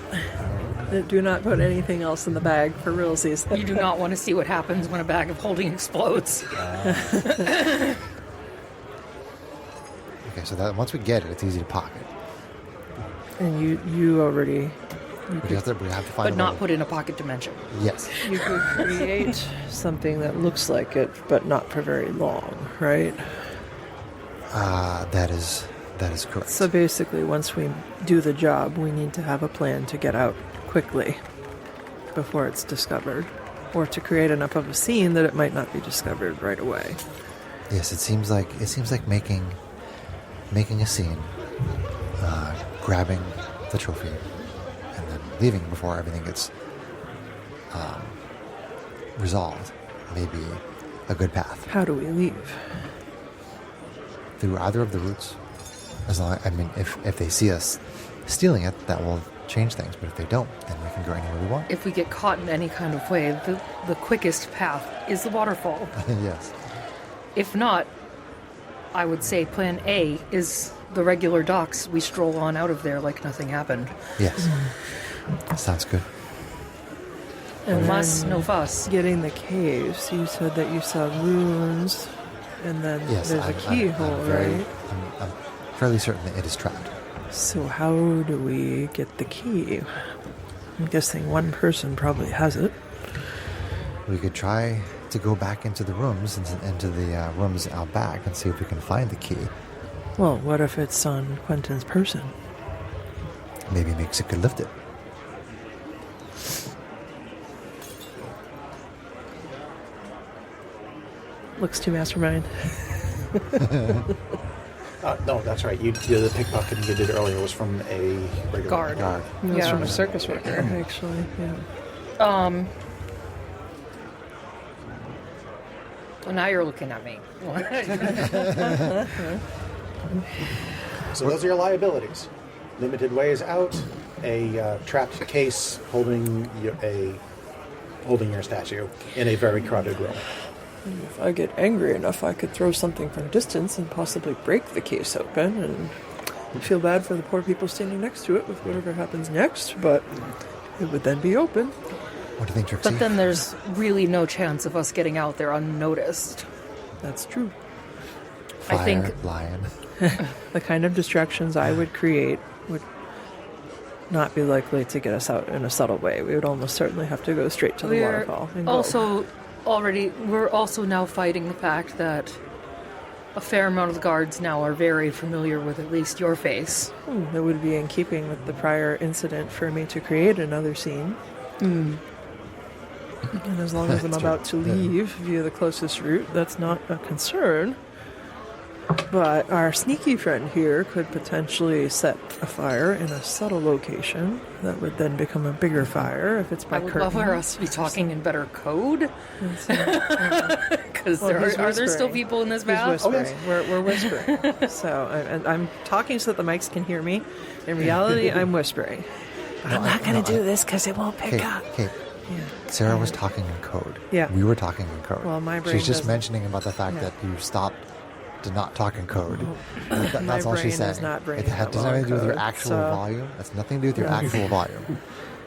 Do not put anything else in the bag for realsies. You do not want to see what happens when a bag of holding explodes. Okay, so that once we get it, it's easy to pocket. And you already We have to find. But a not way. put in a pocket dimension. Yes. you could create something that looks like it, but not for very long, right? That is correct. So basically, once we do the job, we need to have a plan to get out quickly before it's discovered, or to create enough of a scene that it might not be discovered right away. Yes, it seems like making a scene, grabbing the trophy, and then leaving before everything gets resolved may be a good path. How do we leave? Through either of the routes. As long, if they see us stealing it, that will change things. But if they don't, then we can go anywhere we want. If we get caught in any kind of way, the quickest path is the waterfall. Yes. If not, I would say plan A is the regular docks. We stroll on out of there like nothing happened. Yes. Sounds good. And Fuss, then no fuss. getting the caves, you said that you saw runes, and then Yes. there's a keyhole, right? I'm fairly certain that it is trapped. So how do we get the key? I'm guessing one person probably has it. We could try to go back into the rooms, into the rooms out back, and see if we can find the key. Well, what if it's on Quentin's person? Maybe Mixit could lift it. Looks too mastermind. No, that's right. The pickpocket you did earlier was from a regular Guard. Guard. That's Yeah. from a circus worker, actually. Yeah. Well, now you're looking at me. So those are your liabilities. Limited ways out, a trapped case holding your statue in a very crowded room. If I get angry enough, I could throw something from distance and possibly break the case open and feel bad for the poor people standing next to it with whatever happens next, but it would then be open. What do you think, Trixie? But then there's really no chance of us getting out there unnoticed. That's true. Fire, I think- lion. The kind of distractions I would create would not be likely to get us out in a subtle way. We would almost certainly have to go straight to the waterfall. And go. We're also now fighting the fact that a fair amount of the guards now are very familiar with at least your face. It would be in keeping with the prior incident for me to create another scene. And as long as I'm That's about to true. Yeah. leave via the closest route, that's not a concern. But our sneaky friend here could potentially set a fire in a subtle location that would then become a bigger fire if it's by I would curtain. love for us to be talking in better code, It's, because Well, he's are there still whispering. people in this He's bath? whispering. We're whispering. So I'm talking so that the mics can hear me. In reality, I'm whispering. But I'm not going to do this because it won't pick up. Kate. Yeah. Sarah was talking in code. Yeah. We were talking in code. Well, my brain She's just doesn't- mentioning about the fact Yeah. that you stopped to not talk in code. My That's all brain she's is saying. not braining It out doesn't have anything to do with your code, actual so- volume. It's nothing to do with your actual volume.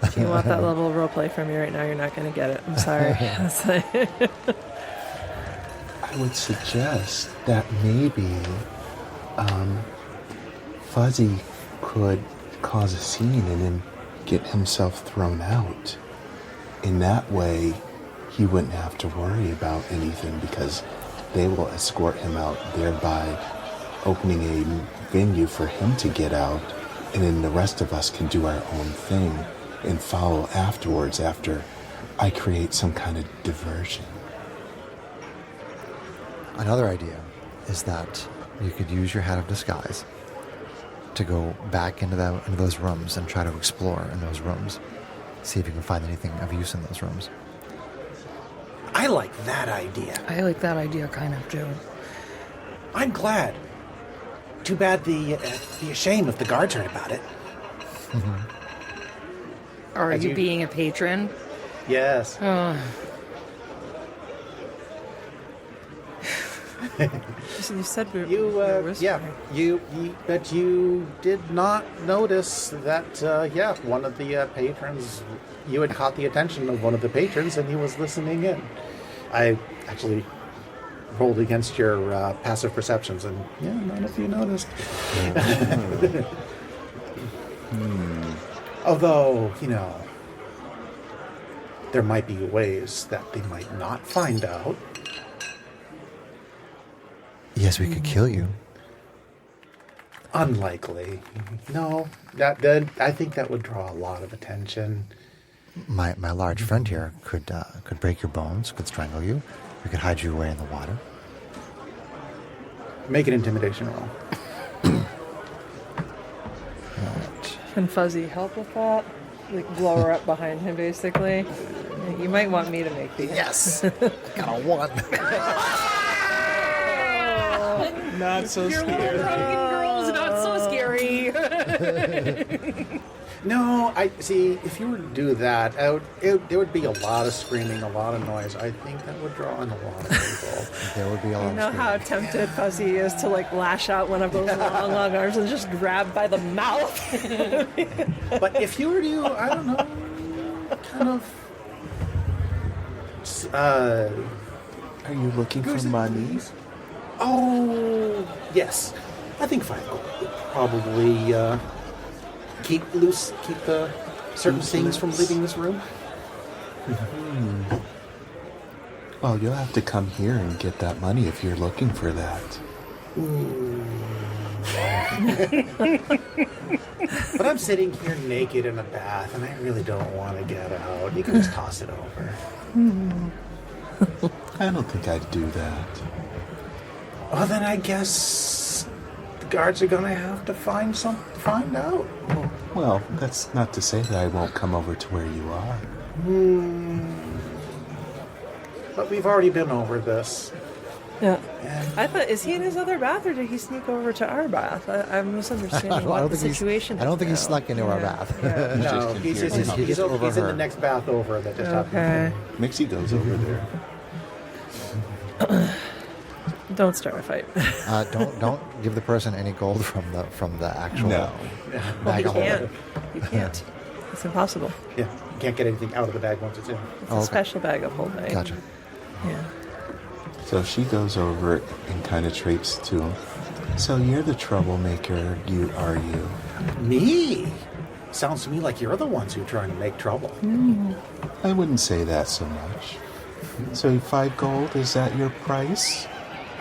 If you want that level of roleplay from me right now, you're not going to get it. I'm sorry. It's like- I would suggest that maybe Fuzzy could cause a scene and then get himself thrown out. In that way, he wouldn't have to worry about anything because they will escort him out, thereby opening a venue for him to get out, and then the rest of us can do our own thing and follow afterwards after I create some kind of diversion. Another idea is that you could use your hat of disguise to go back into those rooms and try to explore in those rooms. See if you can find anything of use in those rooms. I like that idea. I like that idea kind of too. I'm glad. Too bad be ashamed if the guards heard about it. Are As you you- being a patron? Yes. So you said we You, were whispering. but you did not notice that, one of the patrons, you had caught the attention of one of the patrons and he was listening in. I actually rolled against your passive perceptions and, none of you noticed. Although, there might be ways that they might not find out. Yes, we could kill you. Unlikely. No, I think that would draw a lot of attention. My large friend here could break your bones, could strangle you. We could hide you away in the water. Make an intimidation roll. Can Fuzzy help with that? Like blow her up behind him, basically. You might want me to make these. Yes! Got a 1. Not so scary. Drunken girls, not so scary. No, I see. If you were to do that, there would be a lot of screaming, a lot of noise. I think that would draw in a lot of people. There would be a lot You of know how screaming. tempted Fuzzy is to lash out one of those long arms and just grab by the mouth. But if you were to, I don't know, kind of, Are you looking for money? oh yes, I think 5 gold would probably keep the certain things from leaving this room. Well, you'll have to come here and get that money if you're looking for that. But I'm sitting here naked in a bath, and I really don't want to get out. You can just toss it over. I don't think I'd do that. Well, then I guess the guards are gonna have to find out. Well, that's not to say that I won't come over to where you are. But we've already been over this. Yeah. And I thought, is he in his other bath or did he sneak over to our bath? I'm misunderstanding what the situation is. I don't think he now. snuck into our bath. Yeah. no, he's in He's over the her. next bath over that just Okay. happened. Mixie goes over there. Don't start a fight. Don't give the person any gold from the actual No. bag You of holding. can't. You can't. It's impossible. Yeah, you can't get anything out of the bag once it's in. It's Oh, a okay. special bag of holding. Gotcha. Yeah. So she goes over and kind of traipses to him. So you're the troublemaker, are you? Me? Sounds to me like you're the ones who are trying to make trouble. I wouldn't say that so much. So 5 gold, is that your price?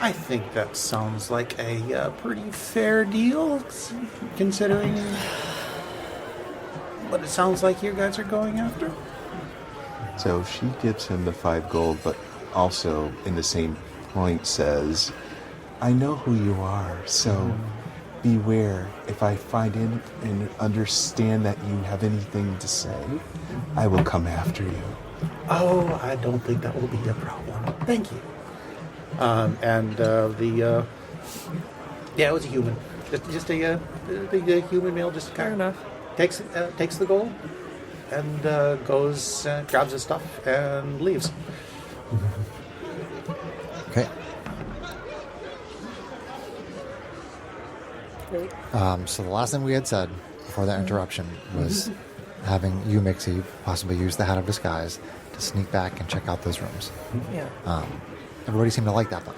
I think that sounds like a pretty fair deal, considering what it sounds like you guys are going after. So she gives him the 5 gold, but also in the same point says, I know who you are, so beware. If I find in and understand that you have anything to say, I will come after you. Oh, I don't think that will be a problem. Thank you. It was a human. Just a human male just Fair enough. takes the gold and goes, grabs his stuff and leaves. Okay. So the last thing we had said before that interruption was having you, Mixie, possibly use the hat of disguise to sneak back and check out those rooms. Yeah. Everybody seemed to like that plan.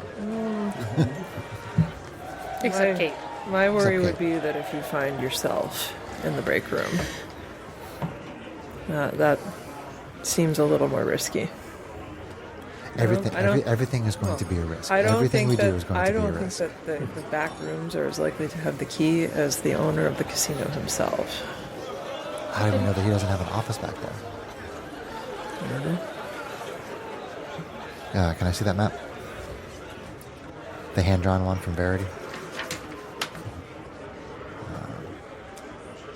Except Kate. My worry Except would Kate. be that if you find yourself in the break room, that seems a little more risky. Everything is going to be a risk. I don't Everything think we that, do is going I to be a don't think risk. that the back rooms are as likely to have the key as the owner of the casino himself. How do we know that he doesn't have an office back there? I don't know. Can I see that map? The hand-drawn one from Verity.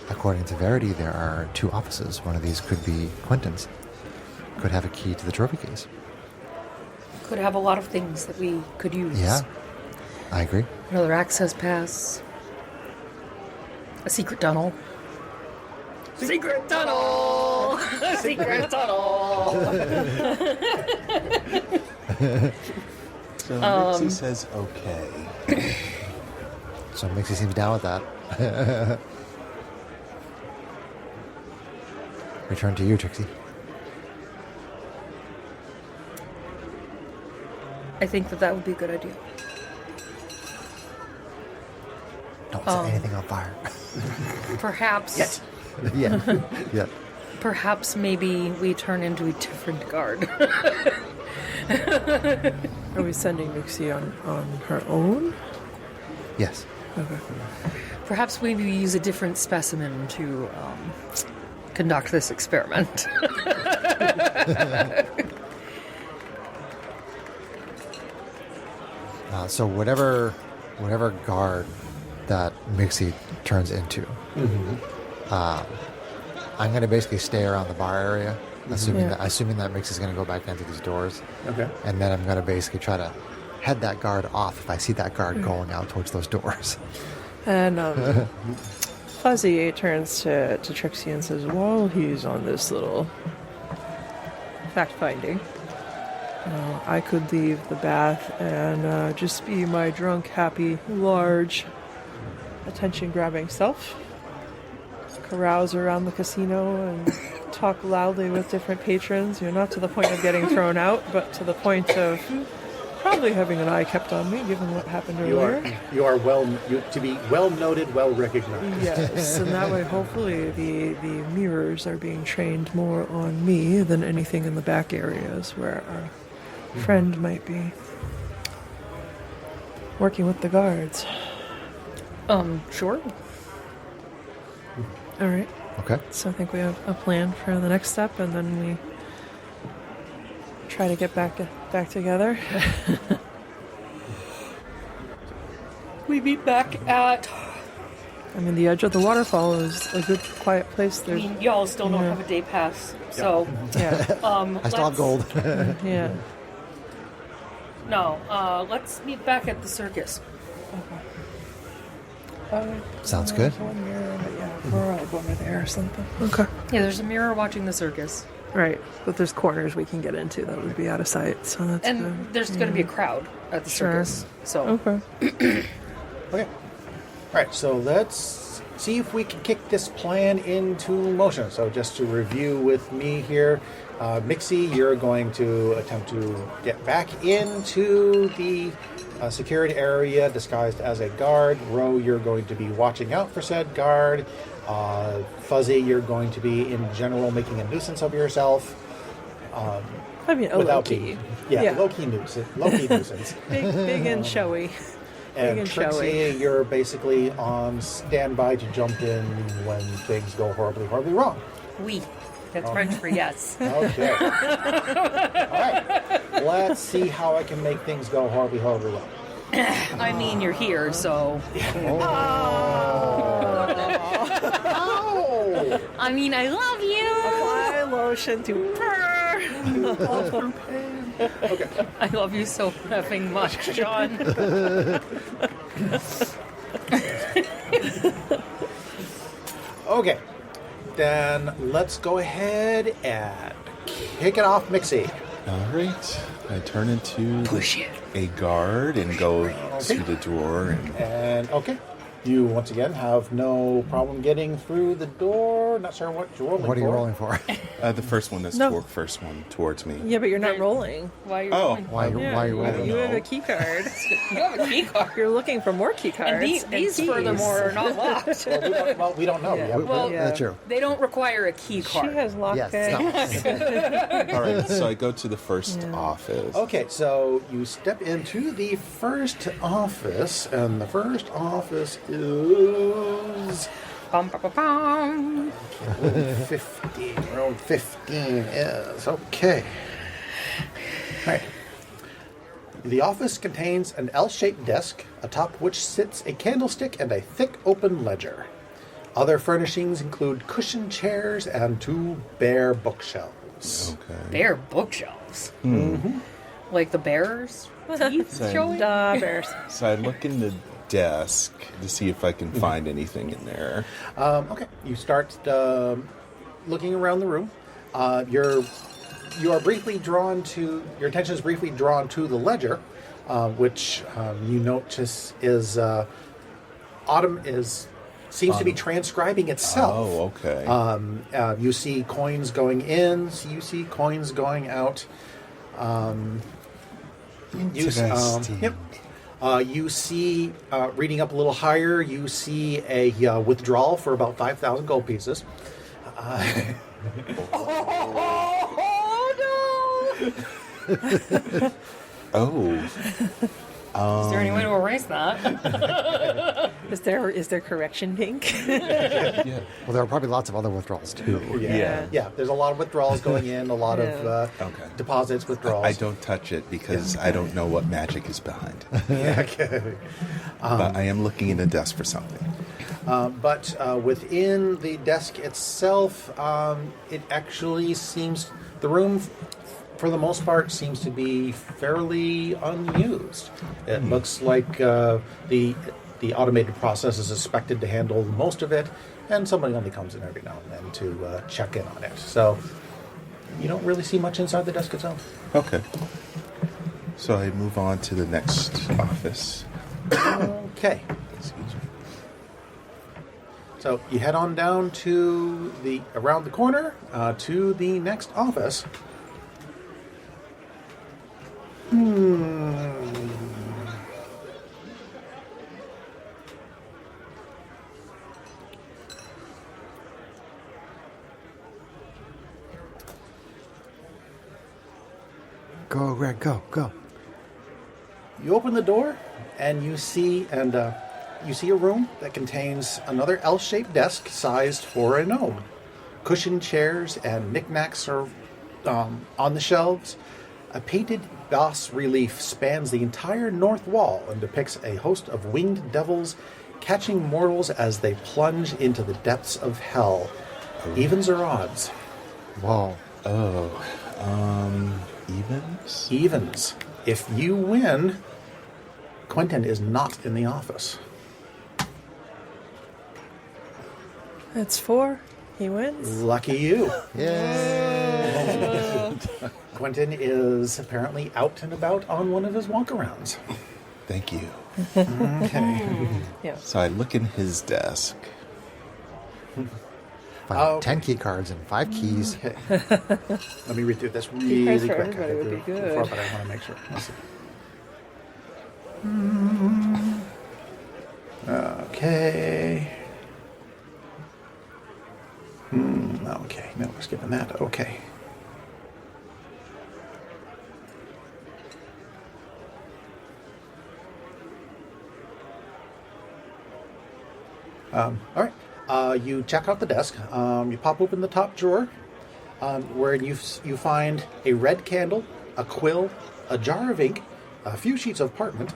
According to Verity, there are 2 offices. One of these could be Quentin's. Could have a key to the trophy case. Could have a lot of things that we could use. Yeah, I agree. Another access pass. A secret tunnel. Secret tunnel! Secret tunnel! So Mixie says okay. So Mixie seems down with that. Return to you, Trixie. I think that would be a good idea. Don't set anything on fire. Perhaps. Yes. Yeah. Perhaps maybe we turn into a different guard. Are we sending Mixie on her own? Yes. Okay. Perhaps maybe we use a different specimen to conduct this experiment. So whatever guard that Mixie turns into, I'm going to basically stay around the bar area, assuming that Mixie's going to go back into these doors. Okay. And then I'm going to basically try to head that guard off if I see that guard going out towards those doors. And Fuzzy turns to Trixie and says, while he's on this little fact-finding, I could leave the bath and just be my drunk, happy, large, attention-grabbing self. Carouse around the casino and talk loudly with different patrons. Not to the point of getting thrown out, but to the point of probably having an eye kept on me, given what happened earlier. You are to be well noted, well recognized. Yes, and that way, hopefully, the mirrors are being trained more on me than anything in the back areas where our friend might be working with the guards. Sure. All right. Okay. So I think we have a plan for the next step, and then we try to get back together. We meet back at... I mean, the edge of the waterfall is a good, quiet place. I mean, y'all still don't have a day pass, so... Yeah. I still have gold. Yeah. No, let's meet back at the circus. Sounds good. There's one mirror, but yeah, we're all over there or something. Okay. Yeah, there's a mirror watching the circus. Right, but there's corners we can get into that would be out of sight, so that's And good. there's going to be a crowd at the Sure. circus, so... Okay. Okay. All right, so let's see if we can kick this plan into motion. So just to review with me here, Mixie, you're going to attempt to get back into the security area disguised as a guard. Ro, you're going to be watching out for said guard. Fuzzy, you're going to be, in general, making a nuisance of yourself. I mean, low-key. Low-key nuisance. Big and showy. And and Trixie, showy. you're basically on standby to jump in when things go horribly, horribly wrong. Oui. That's French for yes. Okay. All right. Let's see how I can make things go horribly, horribly wrong. I mean, you're here, so... Oh! I mean, I love you! Apply lotion to purr. Okay. I love you so effing much, John. Okay. Then let's go ahead and kick it off, Mixie. All right. I turn into Push it. a guard and go to the door. And And, okay. You, once again, have no problem getting through the door. for. Not sure what you're rolling for. What are you rolling for? The first one that's No. first one towards me. Yeah, but you're not rolling. Why are you Oh. rolling? Why are you I don't rolling? You have know. a key card. You have a key card. You're looking for more key cards. And these keys. furthermore, are not locked. We don't know. Yeah. Yeah. Well, Yeah. That's true. They don't require a key She card. has Yes. lockpick. No. All right, so I go to the first Yeah. office. Okay, so you step into the first office, and the first office is Bum, bum, bum, bum. 15. Room 15 is okay. All right. The office contains an L-shaped desk, atop which sits a candlestick and a thick open ledger. Other furnishings include cushioned chairs and 2 bare bookshelves. Okay. Bare bookshelves. Mm-hmm. Like the bear's teeth Same. showing? Bears. So I look in the desk to see if I can find anything in there. Okay, you start looking around the room. You are briefly drawn to, your attention is briefly drawn to the ledger, which you notice is seems to be transcribing itself. Oh, okay. You see coins going in, you see coins going out. Interesting. Yep. You see, reading up a little higher, you see a withdrawal for about 5,000 gold pieces. Oh. Is there any way to erase that? Is there correction pink? Yeah. Well, there are probably lots of other withdrawals too. Yeah. Yeah, there's a lot of withdrawals going in, a lot of Okay. deposits, withdrawals. I don't touch it because I don't know what magic is behind. Okay. But I am looking in the desk for something. But within the desk itself, it actually seems, the room, for the most part, seems to be fairly unused. It looks like the automated process is expected to handle most of it, and somebody only comes in every now and then to check in on it. So you don't really see much inside the desk itself. Okay. So I move on to the next office. Okay. Excuse me. So you head on down to around the corner to the next office. Go, Greg, go, go. You open the door, and you see a room that contains another L-shaped desk sized for a gnome. Cushioned chairs and knickknacks are on the shelves. A painted bas relief spans the entire north wall and depicts a host of winged devils catching mortals as they plunge into the depths of hell. Evens or odds? Whoa. Evens? Evens. If you win, Quentin is not in the office. That's 4. He wins. Lucky you. Yay. Quentin is apparently out and about on one of his walkarounds. Thank you. Okay. Yeah. So I look in his desk. Find Oh, 10 key cards and 5 keys. Okay. Let me read through this cards really for quick. everybody would be Before, good. but I want to make sure. Let's see. Okay. Okay. No, we're skipping that. Okay. All right. You check out the desk. You pop open the top drawer, where you find a red candle, a quill, a jar of ink, a few sheets of parchment,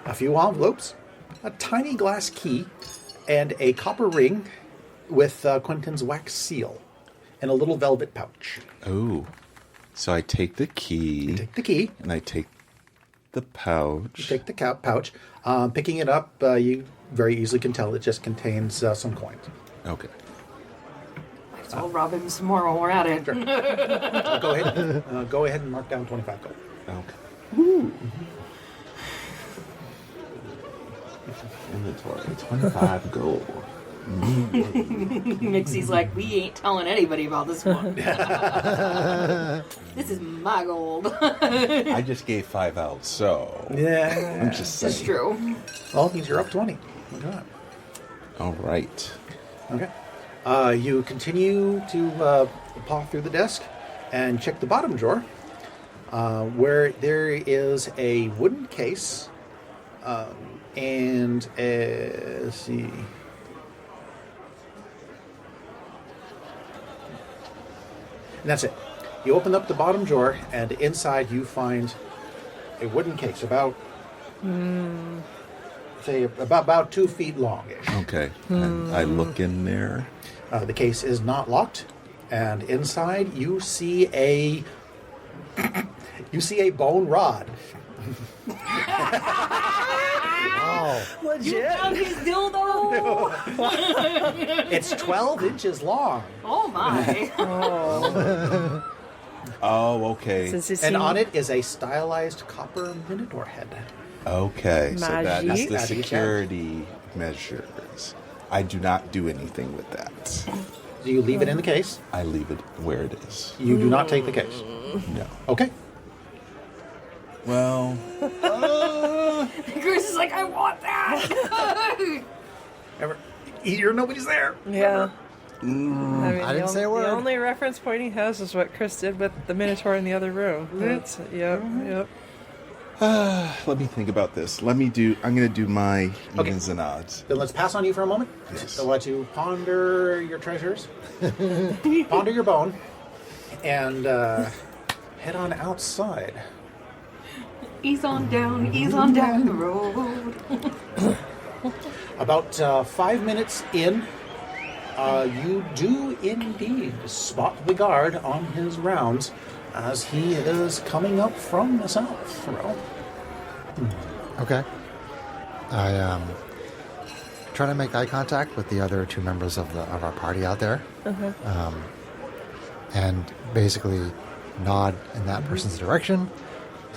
a few envelopes, a tiny glass key, and a copper ring with Quentin's wax seal, and a little velvet pouch. Oh. So I take the key. Take the key. And I take the pouch. Take the pouch. Picking it up, you very easily can tell it just contains some coins. Okay. So we'll rob him some more while we're at it. Sure. Go ahead and mark down 25 gold. Okay. Inventory, 25 gold. Mixie's like, we ain't telling anybody about this one. This is my gold. I just gave 5 out, so Yeah. I'm just saying. It's true. Well, means you're up 20. Look at that. All right. Okay. You continue to paw through the desk and check the bottom drawer, where there is a wooden case and let's see. And that's it. You open up the bottom drawer, and inside you find a wooden case about, say, about 2 feet longish. Okay. And I look in there. The case is not locked, and inside you see a bone rod. Oh, You found his dildo? It's 12 inches long, Oh my. Oh, okay. Since you've and seen- on it is a stylized copper minotaur head. Okay. So that is Magic. the security measures. I do not do anything with that. Do you leave it in the case? I leave it where it is. You do not take the case. No. Okay. Well, Chris is like, I want that. Nobody's there. Yeah. I mean, I didn't say a word. The only reference point he has is what Chris did with the Minotaur in the other room. That's, yep. let me think about this. I'm going to do my Okay. evens and odds. Then let's pass on you for a moment. Yes. I'll let you ponder your treasures, ponder your bone, and head on outside. Ease on down the road. About 5 minutes in, you do indeed spot the guard on his rounds as he is coming up from the south. Well, okay. I try to make eye contact with the other 2 members of our party out there, and basically nod in that person's direction.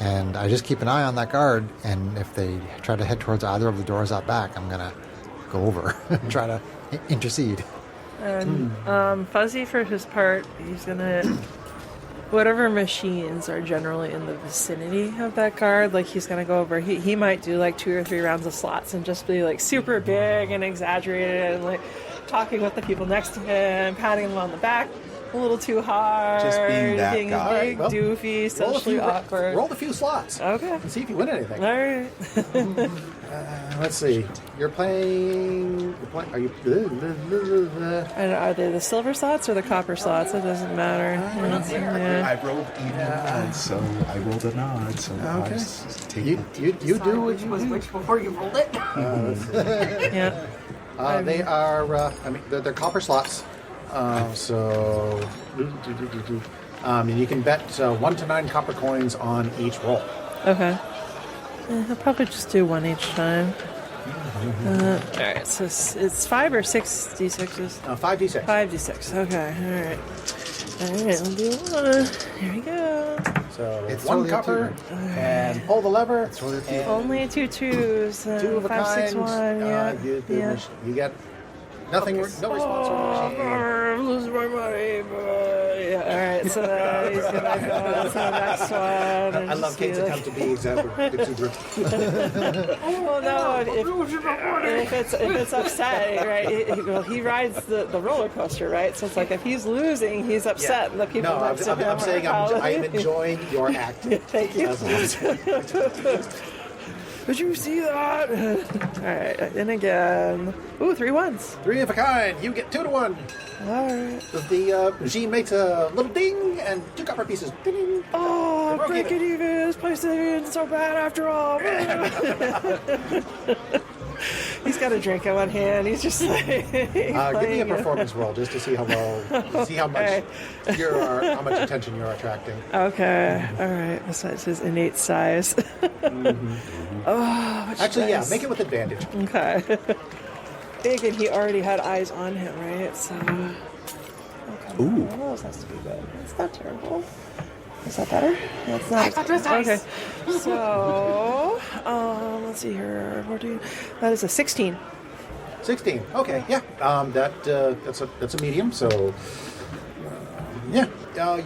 And I just keep an eye on that guard, and if they try to head towards either of the doors out back, I'm gonna go over and try to intercede. And Fuzzy, for his part, he's gonna whatever machines are generally in the vicinity of that guard, like he's gonna go over. He might do like 2 or 3 rounds of slots and just be like super big and exaggerated and like talking with the people next to him, patting them on the back a little too hard, Just being that being guy. big, Well, doofy, socially awkward. roll a few slots. Okay. And see if you win anything. All right. Let's see. You're playing. Are you? And are they the silver slots or the copper slots? It doesn't matter. Yeah. I rolled even odds, so I rolled an odd, so I just take You do what Which you was do. which before you rolled it? Yeah. They are. They're copper slots. So, and you can bet 1 to 9 copper coins on each roll. Okay. I'll probably just do 1 each time. All right, so it's 5 or 6 d6s? 5d6. 5d6. Okay, all right. All right, I'll do 1. Here we go. So It's 1 totally up to copper and pull the lever. totally up to you. and Only 2 2s. 2 of a 5, 6, kind. 1. Yeah. You get nothing. No response from the machine. I'm losing my money, but yeah. All right, so then he's gonna go on to the next one. And I love just be Kate's like- attempt to be exuberant. Well, no, if it's upset, right? He rides the roller coaster, right? So it's like if he's losing, he's upset, and the people No, next to him I'm saying I am probably- enjoying your acting. Thank you. Did you see that? All right, and again. Ooh, 3 1s. 3 of a kind. You get 2 to 1. All right. The machine makes a little ding and 2 copper pieces. Ding. Oh, Broke break it even. This place isn't so bad after all. He's got a drink in one hand. He's just like Give me a playing. performance roll just to see how well, see how much how much attention you're attracting. Okay, all right. Besides his innate size. Oh, which Actually, yeah, dice? make it with advantage. Okay. Big, and he already had eyes on him, right? So. Okay. Ooh. Well, this has to be good. It's not terrible. Is that better? That's not. Extra dice. Okay. So, let's see here. That is a 16. 16. Okay, yeah. That's a medium. So, yeah,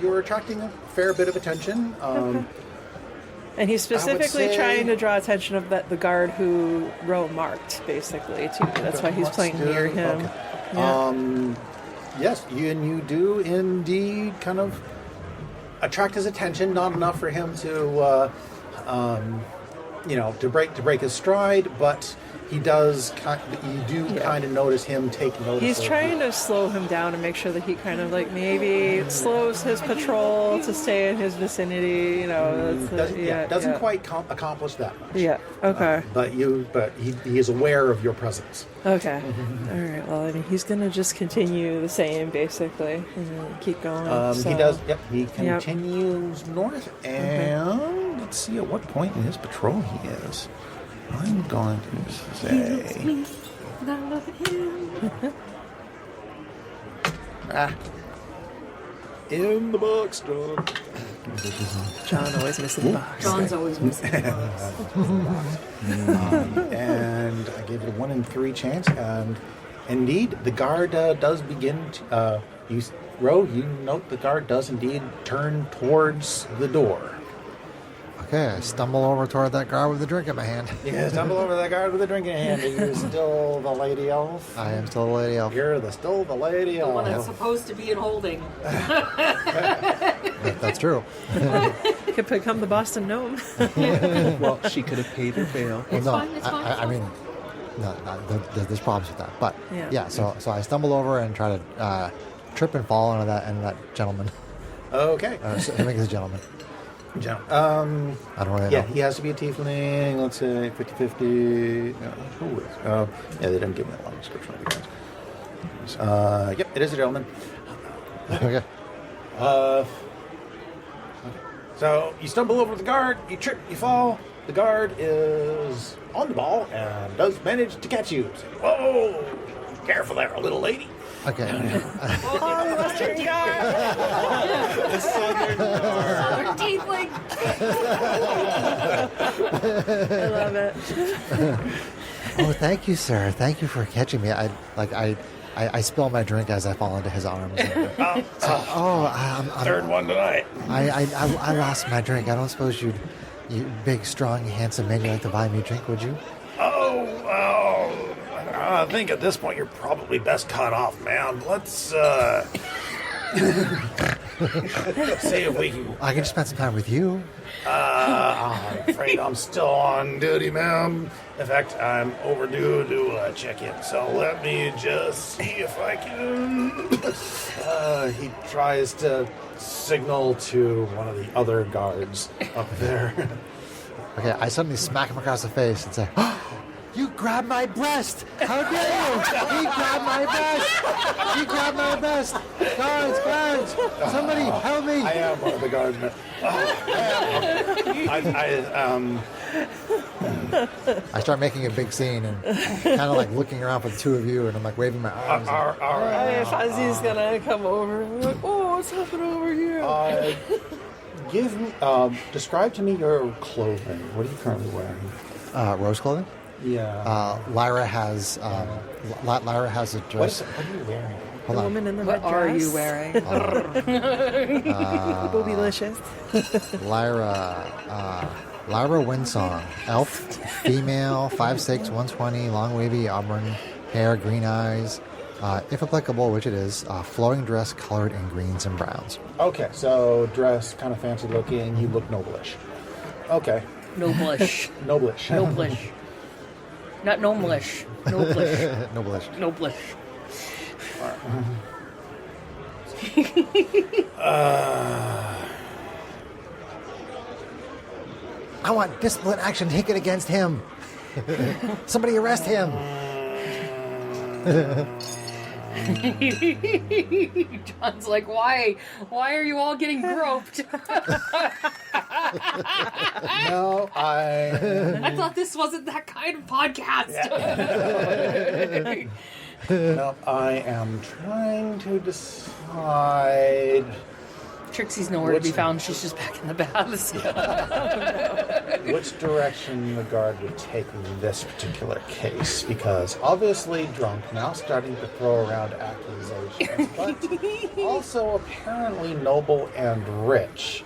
you're attracting a fair bit of attention. And he's specifically say- trying to draw attention of the guard who Ro marked, basically, too. That's why he's playing near him. Okay. Yeah. Yes, you do indeed kind of attract his attention, not enough for him to, to break his stride, but he does. You do kind of notice him take notice. He's of trying to slow him down and make sure that he kind of like maybe slows his patrol to stay in his vicinity. doesn't quite accomplish that much. Yeah. Okay. But he is aware of your presence. Okay. All right. Well, I mean, he's gonna just continue the same, basically, and keep going. He does. Yep. He continues north, and let's see at what point in his patrol he is. I'm going to say. In the box, John. John always missing the box. John's always missing the box. And I gave it a 1 in 3 chance, and indeed, the guard does begin to. You note the guard does indeed turn towards the door. Okay, I stumble over toward that guard with a drink in my hand. You stumble over that guard with a drink in hand. Are you still the lady elf? I am still the lady elf. You're still the lady The elf. one that's supposed to be in holding. That's true. Could become the Boston Gnome. Well, she could have paid her bail. It's no, fine, it's fine. I mean, no, there's problems with that. But Yeah. so I stumble over and try to trip and fall into that gentleman. Okay. So I think it's a gentleman. John. I don't really Yeah, know. he has to be a tiefling. Let's say 50-50. Who is? They didn't give me a long description of the guys. Yep, it is a gentleman. Okay. So you stumble over the guard, you trip, you fall. The guard is on the ball and does manage to catch you. So, whoa! Careful there, little lady. Okay. Western guard. Southern tiefling. I love it. Oh, thank you, sir. Thank you for catching me. I spill my drink as I fall into his arms. I'm Third one tonight. I lost my drink. I don't suppose you big, strong, handsome man, you'd like to buy me a drink, would you? I think at this point you're probably best cut off, man. Let's see if we can. I can just spend some time with you. I'm afraid I'm still on duty, ma'am. In fact, I'm overdue to check in. So let me just see if I can. He tries to signal to one of the other guards up there. Okay, I suddenly smack him across the face and say, oh, you grabbed my breast! How dare you! He grabbed my breast! He grabbed my breast! Guards! Somebody help me! I am one of the guardsmen. I start making a big scene and kind of like looking around for the two of you, and I'm like waving my arms. Fuzzy's gonna come over and be like, oh, what's happening over here? Describe to me your clothing. What are you currently wearing? Rose clothing? Yeah. Lyra has Lyra has a dress. What are you wearing? The Hold on. woman in the What red are dress. you wearing? Boobylicious. Lyra Windsong, elf, female, 5'6", 120, long wavy auburn hair, green eyes. If applicable, which it is, flowing dress colored in greens and browns. Okay, so dress kind of fancy looking. You look noblish. Okay, Noblish. noblish. Noblish. Not gnomelish. Noblish. Noblish. Noblish. I want discipline action taken against him. Somebody arrest him. John's like, why? Why are you all getting groped? No, I thought this wasn't that kind of podcast. no, I am trying to decide. Trixie's nowhere to be found. She's just back in the baths. Which direction the guard would take in this particular case? Because obviously drunk, now starting to throw around accusations, but also apparently noble and rich.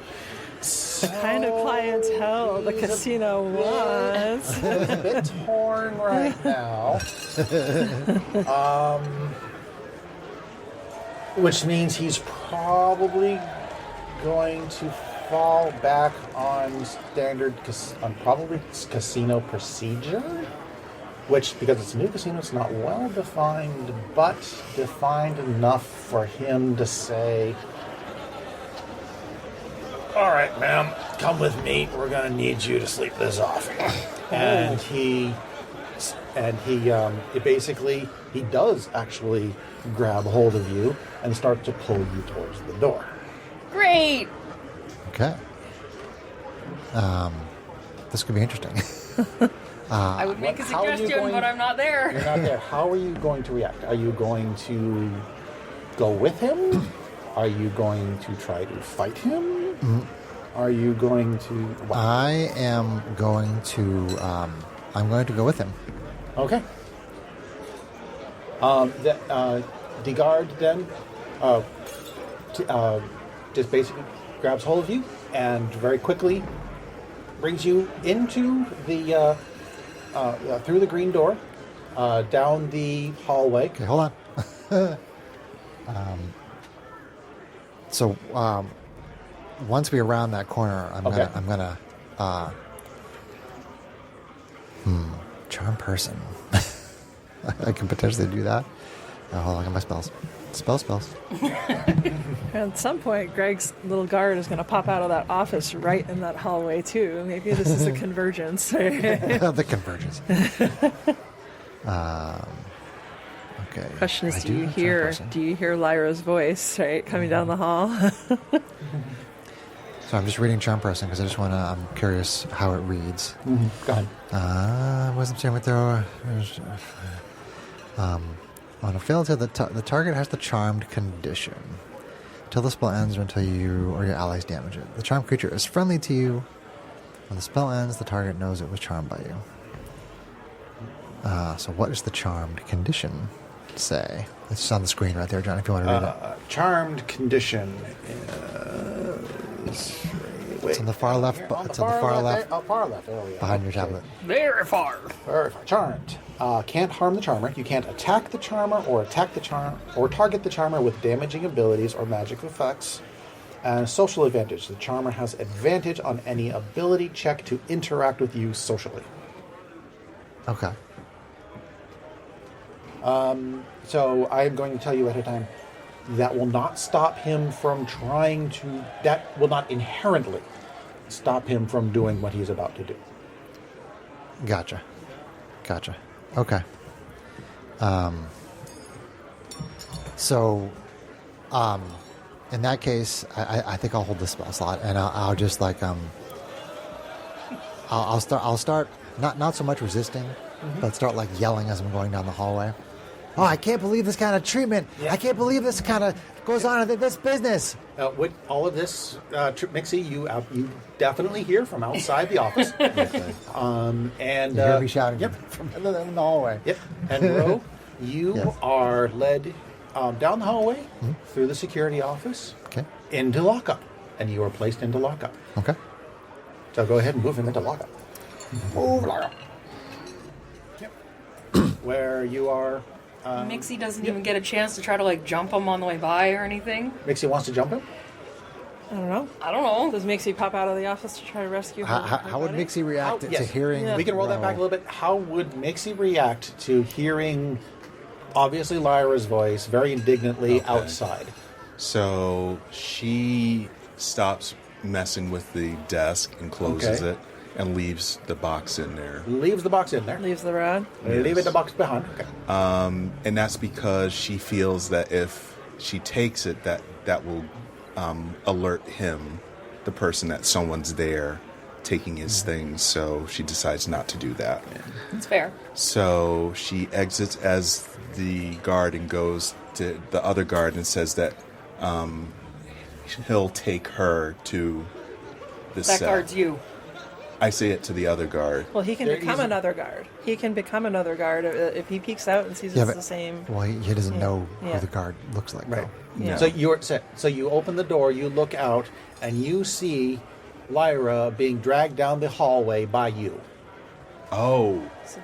The kind of clientele the casino wants. He's a bit torn right now. Which means he's probably going to fall back on standard, on probably casino procedure. Which, because it's a new casino, it's not well defined, but defined enough for him to say, "All right, ma'am, come with me. We're going to need you to sleep this off." And he basically, he does actually grab hold of you and start to pull you towards the door. Great. Okay. This could be interesting. I would make a how are you suggestion, going- but I'm not there. You're not there. How are you going to react? Are you going to go with him? Are you going to try to fight him? Are you going to... what? I am going to. I'm going to go with him. Okay. The guard then just basically grabs hold of you and very quickly brings you into the through the green door, down the hallway. Okay, hold on. So once we're around that corner, I'm gonna charm person. I can potentially do that. Hold on, I got my spells. Spells. At some point, Greg's little guard is going to pop out of that office right in that hallway, too. Maybe this is a convergence. The convergence. Okay. Question is, I do you have charm hear person. Lyra's voice, right, coming down the hall? So I'm just reading charm person because I'm curious how it reads. Go ahead. Wisdom saving throw. On a failed save, the target has the charmed condition. Until the spell ends or until you or your allies damage it. The charmed creature is friendly to you. When the spell ends, the target knows it was charmed by you. So what does the charmed condition say? It's on the screen right there, John, if you want to read it. Charmed condition is... It's on the far left. It's on the far left. Far left. There we go. Behind your tablet. Very far. Very far. Charmed. Can't harm the charmer. You can't attack the charmer or target the charmer with damaging abilities or magic effects. And social advantage. The charmer has advantage on any ability check to interact with you socially. Okay. So I am going to tell you at a time that will not stop him from trying to. That will not inherently stop him from doing what he's about to do. Gotcha. Okay. So, in that case, I think I'll hold the spell slot, and I'll just like I'll start not so much resisting, but start like yelling as I'm going down the hallway. Oh, I can't believe this kind of treatment. Yeah. I can't believe this kind of goes on in this business. With all of this, Mixie, you definitely hear from outside the office. And You hear me shouting Yep. from in the hallway. Yep. And Ro, you Yes. are led down the hallway through the security office Okay. into lockup, and you are placed into lockup. Okay. So go ahead and move him into lockup. Move lockup. Yep. Where you are. Mixie doesn't even get a chance to try to like jump him on the way by or anything. Mixie wants to jump him. I don't know. I don't know. Does Mixie pop out of the office to try to rescue her? How would buddy? Mixie react to Yes. hearing? Yeah. We can roll that back a little bit. How would Mixie react to hearing, obviously, Lyra's voice very indignantly outside? So she stops messing with the desk and closes Okay. it and leaves the box in there. Leaves the box in there. Leaves the rod. Leave it the box behind. Okay. And that's because she feels that if she takes it, that will alert him, the person, that someone's there taking his things. So she decides not to do that. It's fair. So she exits as the guard and goes to the other guard and says that he'll take her to the That cell. guard's you. I say it to the other guard. Well, he can become another guard. He can become another guard if he peeks out and sees it's the same. Well, he doesn't know Yeah. who the guard looks like. Right. Though. Yeah. So you open the door, you look out, and you see Lyra being dragged down the hallway by you. Oh, so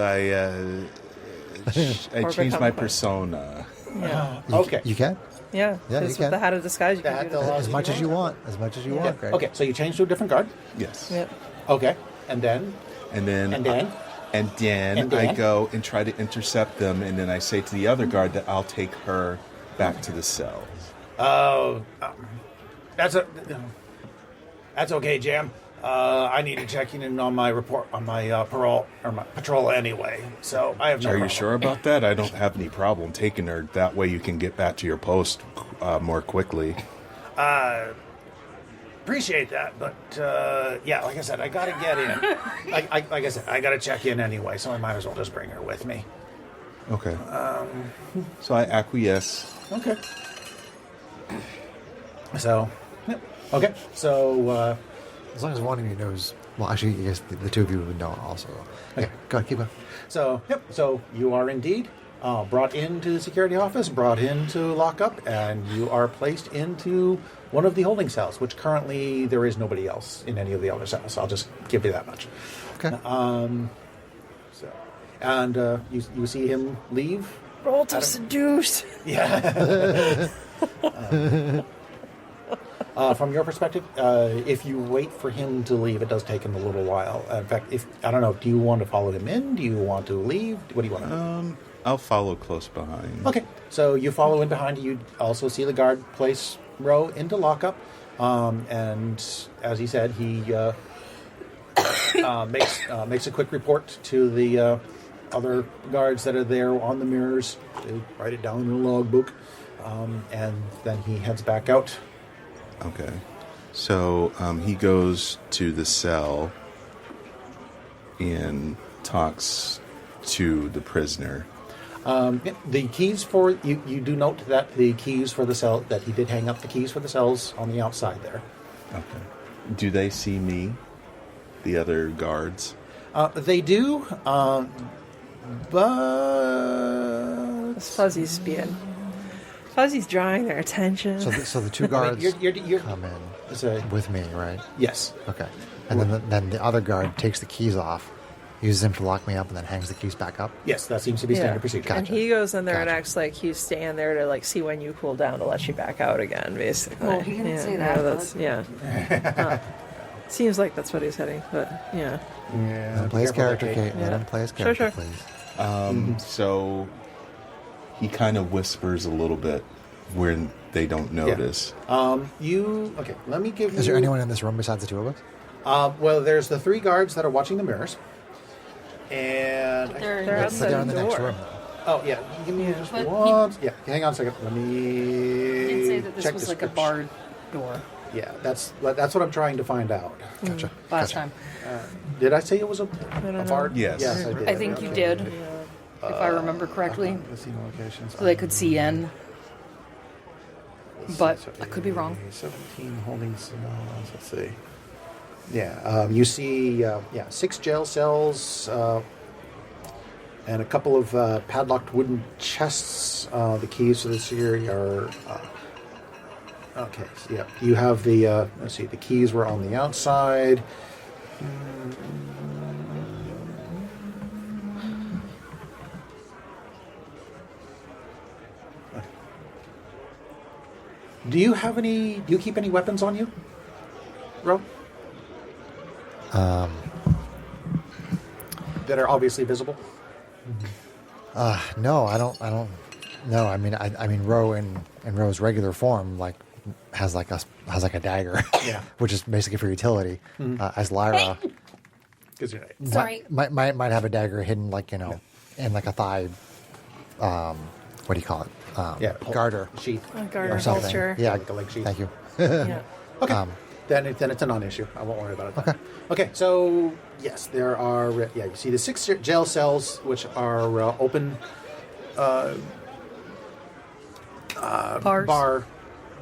I Or changed become my a- persona. Yeah. Okay. You can? Yeah. Yeah, Because you with the can. hat of disguise, you can That do that. allows As much as you want. As much as you want, right? Okay, so you change to a different guard. Yes. Yep. Okay. And then? And then And then? And then And I then? go and try to intercept them, and then I say to the other guard that I'll take her back to the cell. That's okay, Jam. I need to check in on my report on my parole or my patrol anyway. So I have no Are problem. you sure about that? I don't have any problem taking her. That way you can get back to your post more quickly. Appreciate that, but yeah, like I said, I gotta get in. Like I said, I gotta check in anyway, so I might as well just bring her with me. Okay. So I acquiesce. Okay. So, yep. Okay. So, As long as one of you knows. Well, actually, I guess the two of you would know also. Okay, go ahead, keep going. yep. So you are indeed brought into the security office, brought into lockup, and you are placed into one of the holding cells, which currently there is nobody else in any of the other cells. I'll just give you that much. Okay. So, and you see him leave. Roll to seduce. Yeah. From your perspective, if you wait for him to leave, it does take him a little while. In fact, if I don't know, do you want to follow him in? Do you want to leave? What do you want to do? I'll follow close behind. Okay, so you follow in behind. You also see the guard place Roe into lockup, and as he said, he makes a quick report to the other guards that are there on the mirrors. They write it down in a logbook, and then he heads back out. Okay. So he goes to the cell and talks to the prisoner. The keys for you do note that the keys for the cell that he did hang up the keys for the cells on the outside there. Okay. Do they see me? The other guards? They do, but It's Fuzzy's being. Fuzzy's drawing their attention. So the two guards you're come in so, with me, right? yes. Okay. And then the other guard takes the keys off, uses them to lock me up, and then hangs the keys back up. Yes, that seems to be standard procedure. And he goes in there and Gotcha. acts like he's staying there to see when you cool down to let you back out again, basically. Well, he didn't say that, That's, seems like that's what he's hitting, but yeah. Yeah, Let him play his careful character, there, Kate. Let him play his character, Sure. please. So he kind of whispers a little bit when they don't notice. Okay, let me give you. Is there anyone in this room besides the two of us? Well, there's the three guards that are watching the mirrors, and They're But outside they're in the the next door. room, though. oh yeah, give me just But one. Yeah, hang on a second. Let me. He did say that this check was the like a script. barred door Yeah, that's what I'm trying to find out. Gotcha. last Gotcha. time. Did I say it was a know. bar? Yes. Yes, I did. I think you did, if I remember correctly. Casino locations. So they could see in. But I could be wrong. 17 holding cells. Let's see. Yeah, you see, 6 jail cells and a couple of padlocked wooden chests. The keys to the security are. Okay, so yeah, you have the. Let's see, the keys were on the outside. Do you have any? Do you keep any weapons on you, Ro? That are obviously visible. No, I don't. No, I mean, Ro in Ro's regular form, has like a dagger, Yeah. which is basically for utility. As Lyra, Sorry. might have a dagger hidden, in like a thigh. What do you call it? Garter sheath. Garter or something. holster. Yeah, Like a leg sheath. Thank you. Yeah. Okay. Then it's a non-issue. I won't worry about it. Okay. Okay. So yes, there are. Yeah, you see the 6 jail cells, which are open Bars. bar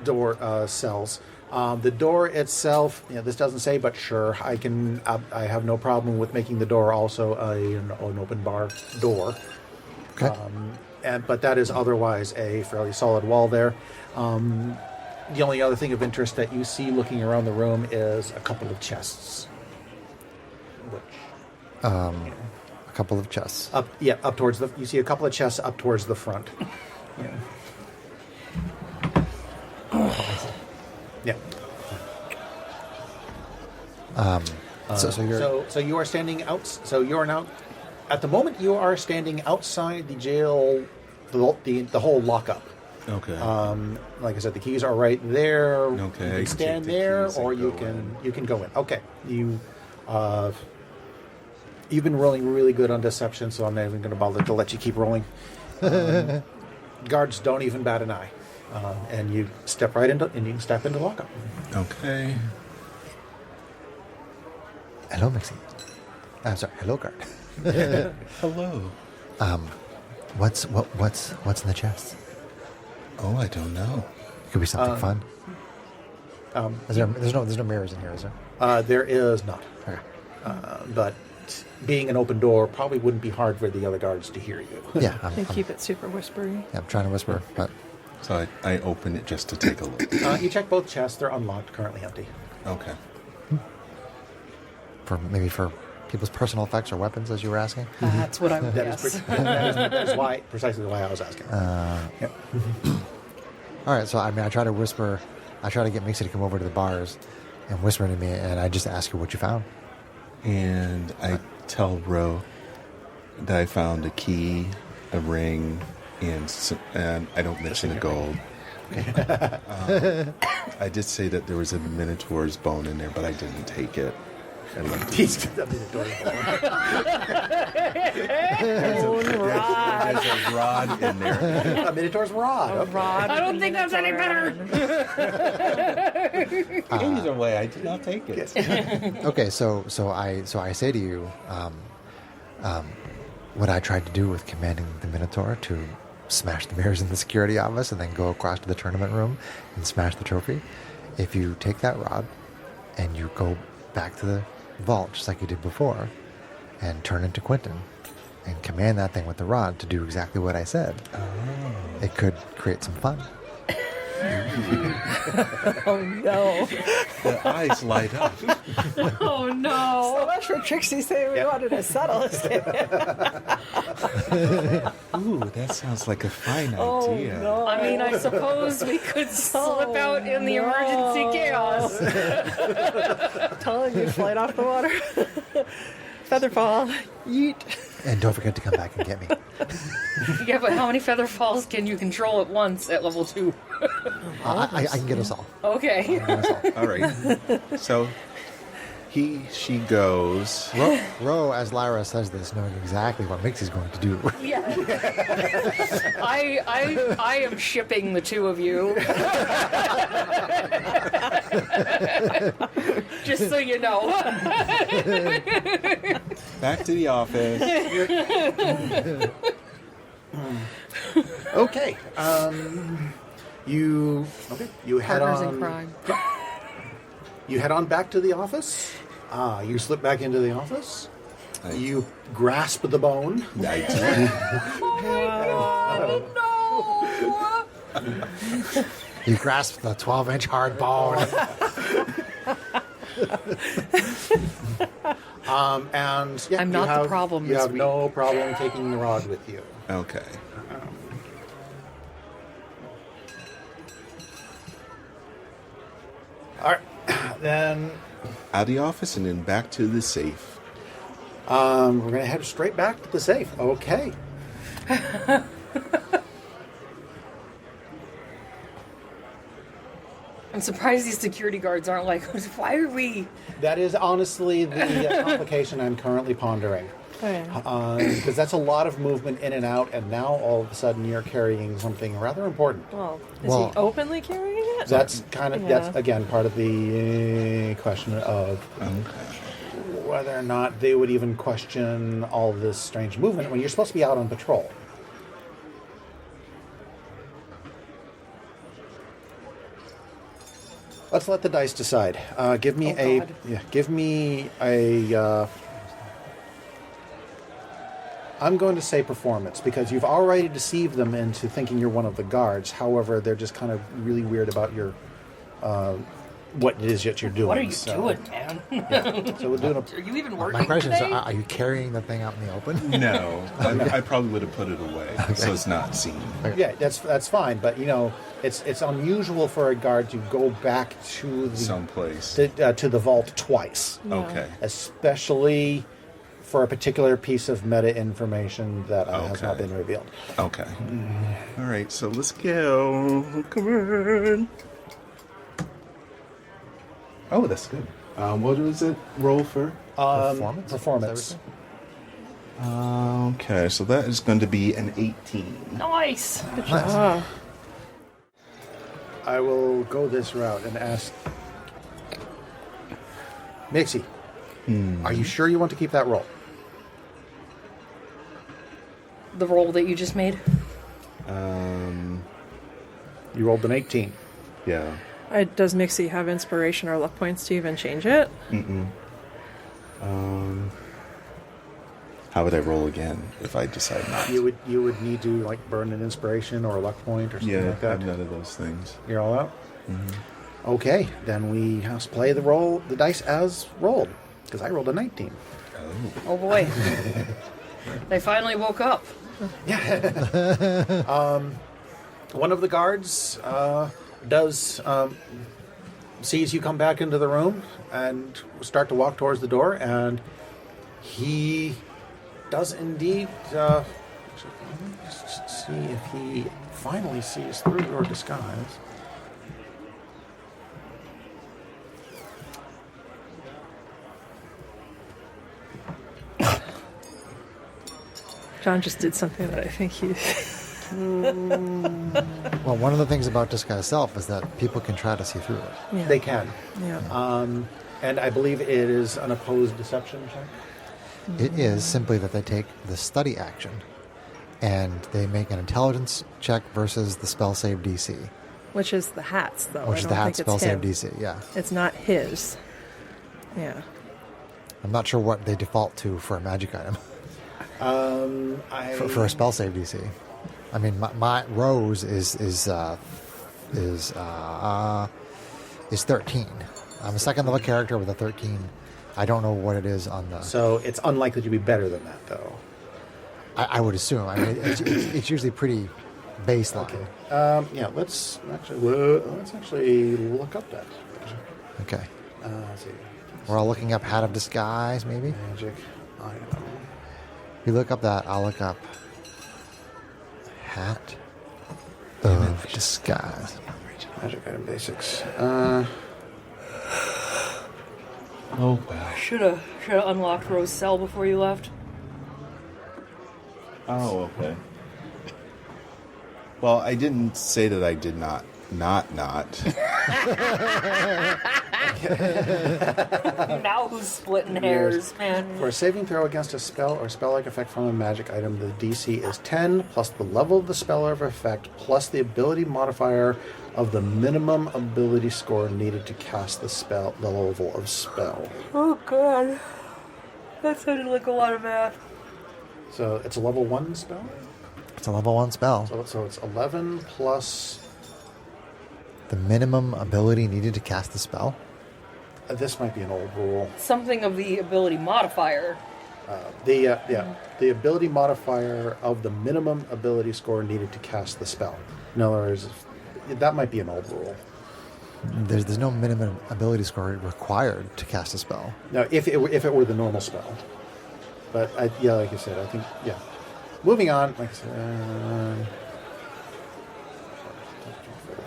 door cells. The door itself, this doesn't say, but sure, I can. I have no problem with making the door also an open bar door. Okay. But that is otherwise a fairly solid wall there. The only other thing of interest that you see looking around the room is a couple of chests. A couple of chests. Up towards the. You see a couple of chests up towards the front. Yeah. So you are standing out. So you are now, at the moment, you are standing outside the jail, the whole lockup. Okay. Like I said, the keys are right there. Okay, You I can can stand take the there, keys and or you go can go in. Okay. You've been rolling really good on deception, so I'm not even going to bother to let you keep rolling. Guards don't even bat an eye, and you step right into lockup. Okay. hello, Mixie. I'm sorry. Hello, guard. Hello. What's in the chest? Oh, I don't know. Could be something fun. There's no mirrors in here, is there? There is not. Okay. But being an open door probably wouldn't be hard for the other guards to hear you. Yeah, They keep it super whispery. I'm trying to whisper, but So I open it just to take a look. You check both chests; they're unlocked, currently empty. Okay. for people's personal effects or weapons, as you were asking. That's what I would That guess. is that is precisely why I was asking. Yep. All right, so I try to whisper. I try to get Mixie to come over to the bars and whisper to me, and I just ask her what you found. And I tell Ro that I found a key, a ring, and I don't mention the gold. I did say that there was a Minotaur's bone in there, but I didn't take it. I left it. There's a rod in there. A Minotaur's rod. Okay. I don't think that's any better. Either way, I did not take it. Okay, so I say to you, what I tried to do with commanding the Minotaur to smash the mirrors in the security office and then go across to the tournament room and smash the trophy. If you take that rod and you go back to the vault just like you did before and turn into Quentin and command that thing with the rod to do exactly what I said, it could create some fun. Oh no! The eyes light up. Oh no! So much for Trixie saying we wanted to settle this. Ooh, that sounds like a fine Oh idea. no! I mean, I suppose we could slip out in the emergency chaos. Telling you, flight off the water. Featherfall, yeet. And don't forget to come back and get me. Yeah, but how many feather falls can you control at once at level 2? I can get us all. Okay. All right. So she goes. Ro, as Lyra says this, knowing exactly what Mixie's going to do. Yeah. I am shipping the two of you. Just so you know. Back to the office. Okay. You head Partners on. in crime. You head on back to the office. You slip back into the office. Nice. You grasp the bone. I Oh no! You grasp the 12-inch hard bone. And yeah, I'm you not the have, problem You this have week. no problem taking the rod with you. Okay. All right. Then Out of the office and then back to the safe. we're gonna head straight back to the safe. Okay. I'm surprised these security guards aren't like, why are we... That is honestly the complication I'm currently pondering. Because that's a lot of movement in and out, and now all of a sudden you're carrying something rather important. Well, is Well- he openly carrying it? That's kind of Yeah. that's again part of the question of Okay. whether or not they would even question all this strange movement when you're supposed to be out on patrol. Let's let the dice decide. Give me God. Give me a. I'm going to say performance because you've already deceived them into thinking you're one of the guards. However, they're just kind of really weird about your what it is that you're doing. What are you doing, man? So we're doing a. Are you even working My question today? is, are you carrying the thing out in the open? No, I probably would have put it away so it's not seen. Yeah, that's fine, but it's unusual for a guard to go back to the Someplace. to the vault twice, Okay. especially for a particular piece of meta information that has not Okay. been revealed. Okay. All right, so let's go. Come on. Oh, that's good. What was it? Roll for? Performance? Performance. Okay, so that is going to be an 18. Nice. Ah, I will go this route and ask Mixie. Are you sure you want to keep that roll? The roll that you just made. You rolled an 18. Yeah. does Mixie have inspiration or luck points to even change it? How would I roll again if I decide not? You would need to like burn an inspiration or a luck point or something Yeah, like I have that. none of those things. You're all out. Okay, then we have to play the dice as rolled because I rolled a 19. Oh boy. They finally woke up. One of the guards sees you come back into the room and start to walk towards the door, and he does indeed. Let's just see if he finally sees through your disguise. John just did something that I think he. Well, one of the things about disguise self is that people can try to see through it. Yeah. They can, Yeah. and I believe it is an opposed deception check. It is simply that they take the study action and they make an intelligence check versus the spell save DC, Which is the hat's, though. which I is don't the hat think spell it's save him. DC. Yeah, It's not his. Yeah. I'm not sure what they default to for a magic item for a spell save DC. I mean, my Rose is 13. I'm a second level character with a 13. I don't know what it is on the. So it's unlikely to be better than that, though. I would assume. I mean, it's usually pretty baseline. Yeah, let's actually look up that. Okay. Let's see. We're all looking up Hat of Disguise, maybe? Magic item. If you look up that, I'll look up Hat of Disguise. Magic item basics. Oh, wow. Should have unlocked Rose Cell before you left. Oh, okay. Well, I didn't say that I did not. Now who's splitting hairs, man? For a saving throw against a spell or spell-like effect from a magic item, the DC is 10 plus the level of the spell or effect plus the ability modifier of the minimum ability score needed to cast the spell, the level of spell. Oh god, that sounded like a lot of math. So it's a level 1 spell? It's a level 1 spell. So it's 11 plus... The minimum ability needed to cast the spell. This might be an old rule. Something of the ability modifier. The ability modifier of the minimum ability score needed to cast the spell. In other words, that might be an old rule. There's no minimum ability score required to cast a spell. Now, if it were the normal spell, but like I said, I think Moving on, like I said.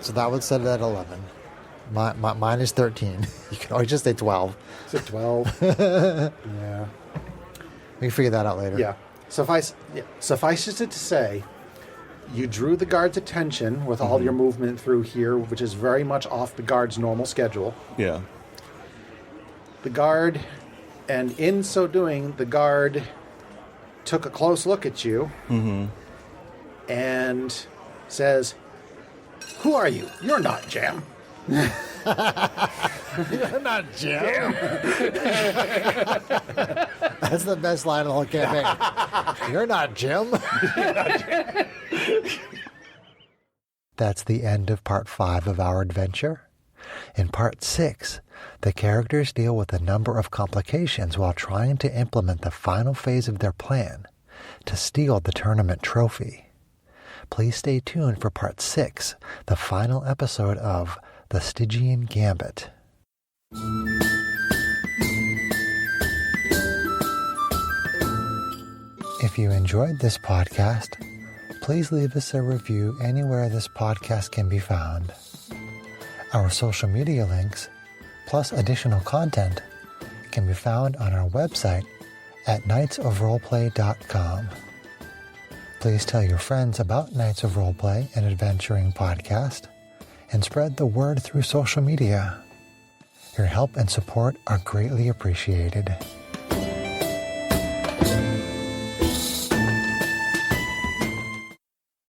So that would set it at 11. Mine is 13. You can always just say 12. Is it 12? Yeah. We can figure that out later. Yeah. Suffices it to say, you drew the guard's attention with all your movement through here, which is very much off the guard's normal schedule. Yeah. The guard, and in so doing, the guard took a close look at you and says, "Who are you? You're not Jam." You're not Jim. That's the best line of the whole campaign. You're not Jim. That's the end of part 5 of our adventure. In part 6, the characters deal with a number of complications while trying to implement the final phase of their plan to steal the tournament trophy. Please stay tuned for part 6, the final episode of the Stygian Gambit. If you enjoyed this podcast, please leave us a review anywhere this podcast can be found. Our social media links, plus additional content, can be found on our website at knightsofroleplay.com. Please tell your friends about Knights of Roleplay and Adventuring Podcast, and spread the word through social media. Your help and support are greatly appreciated.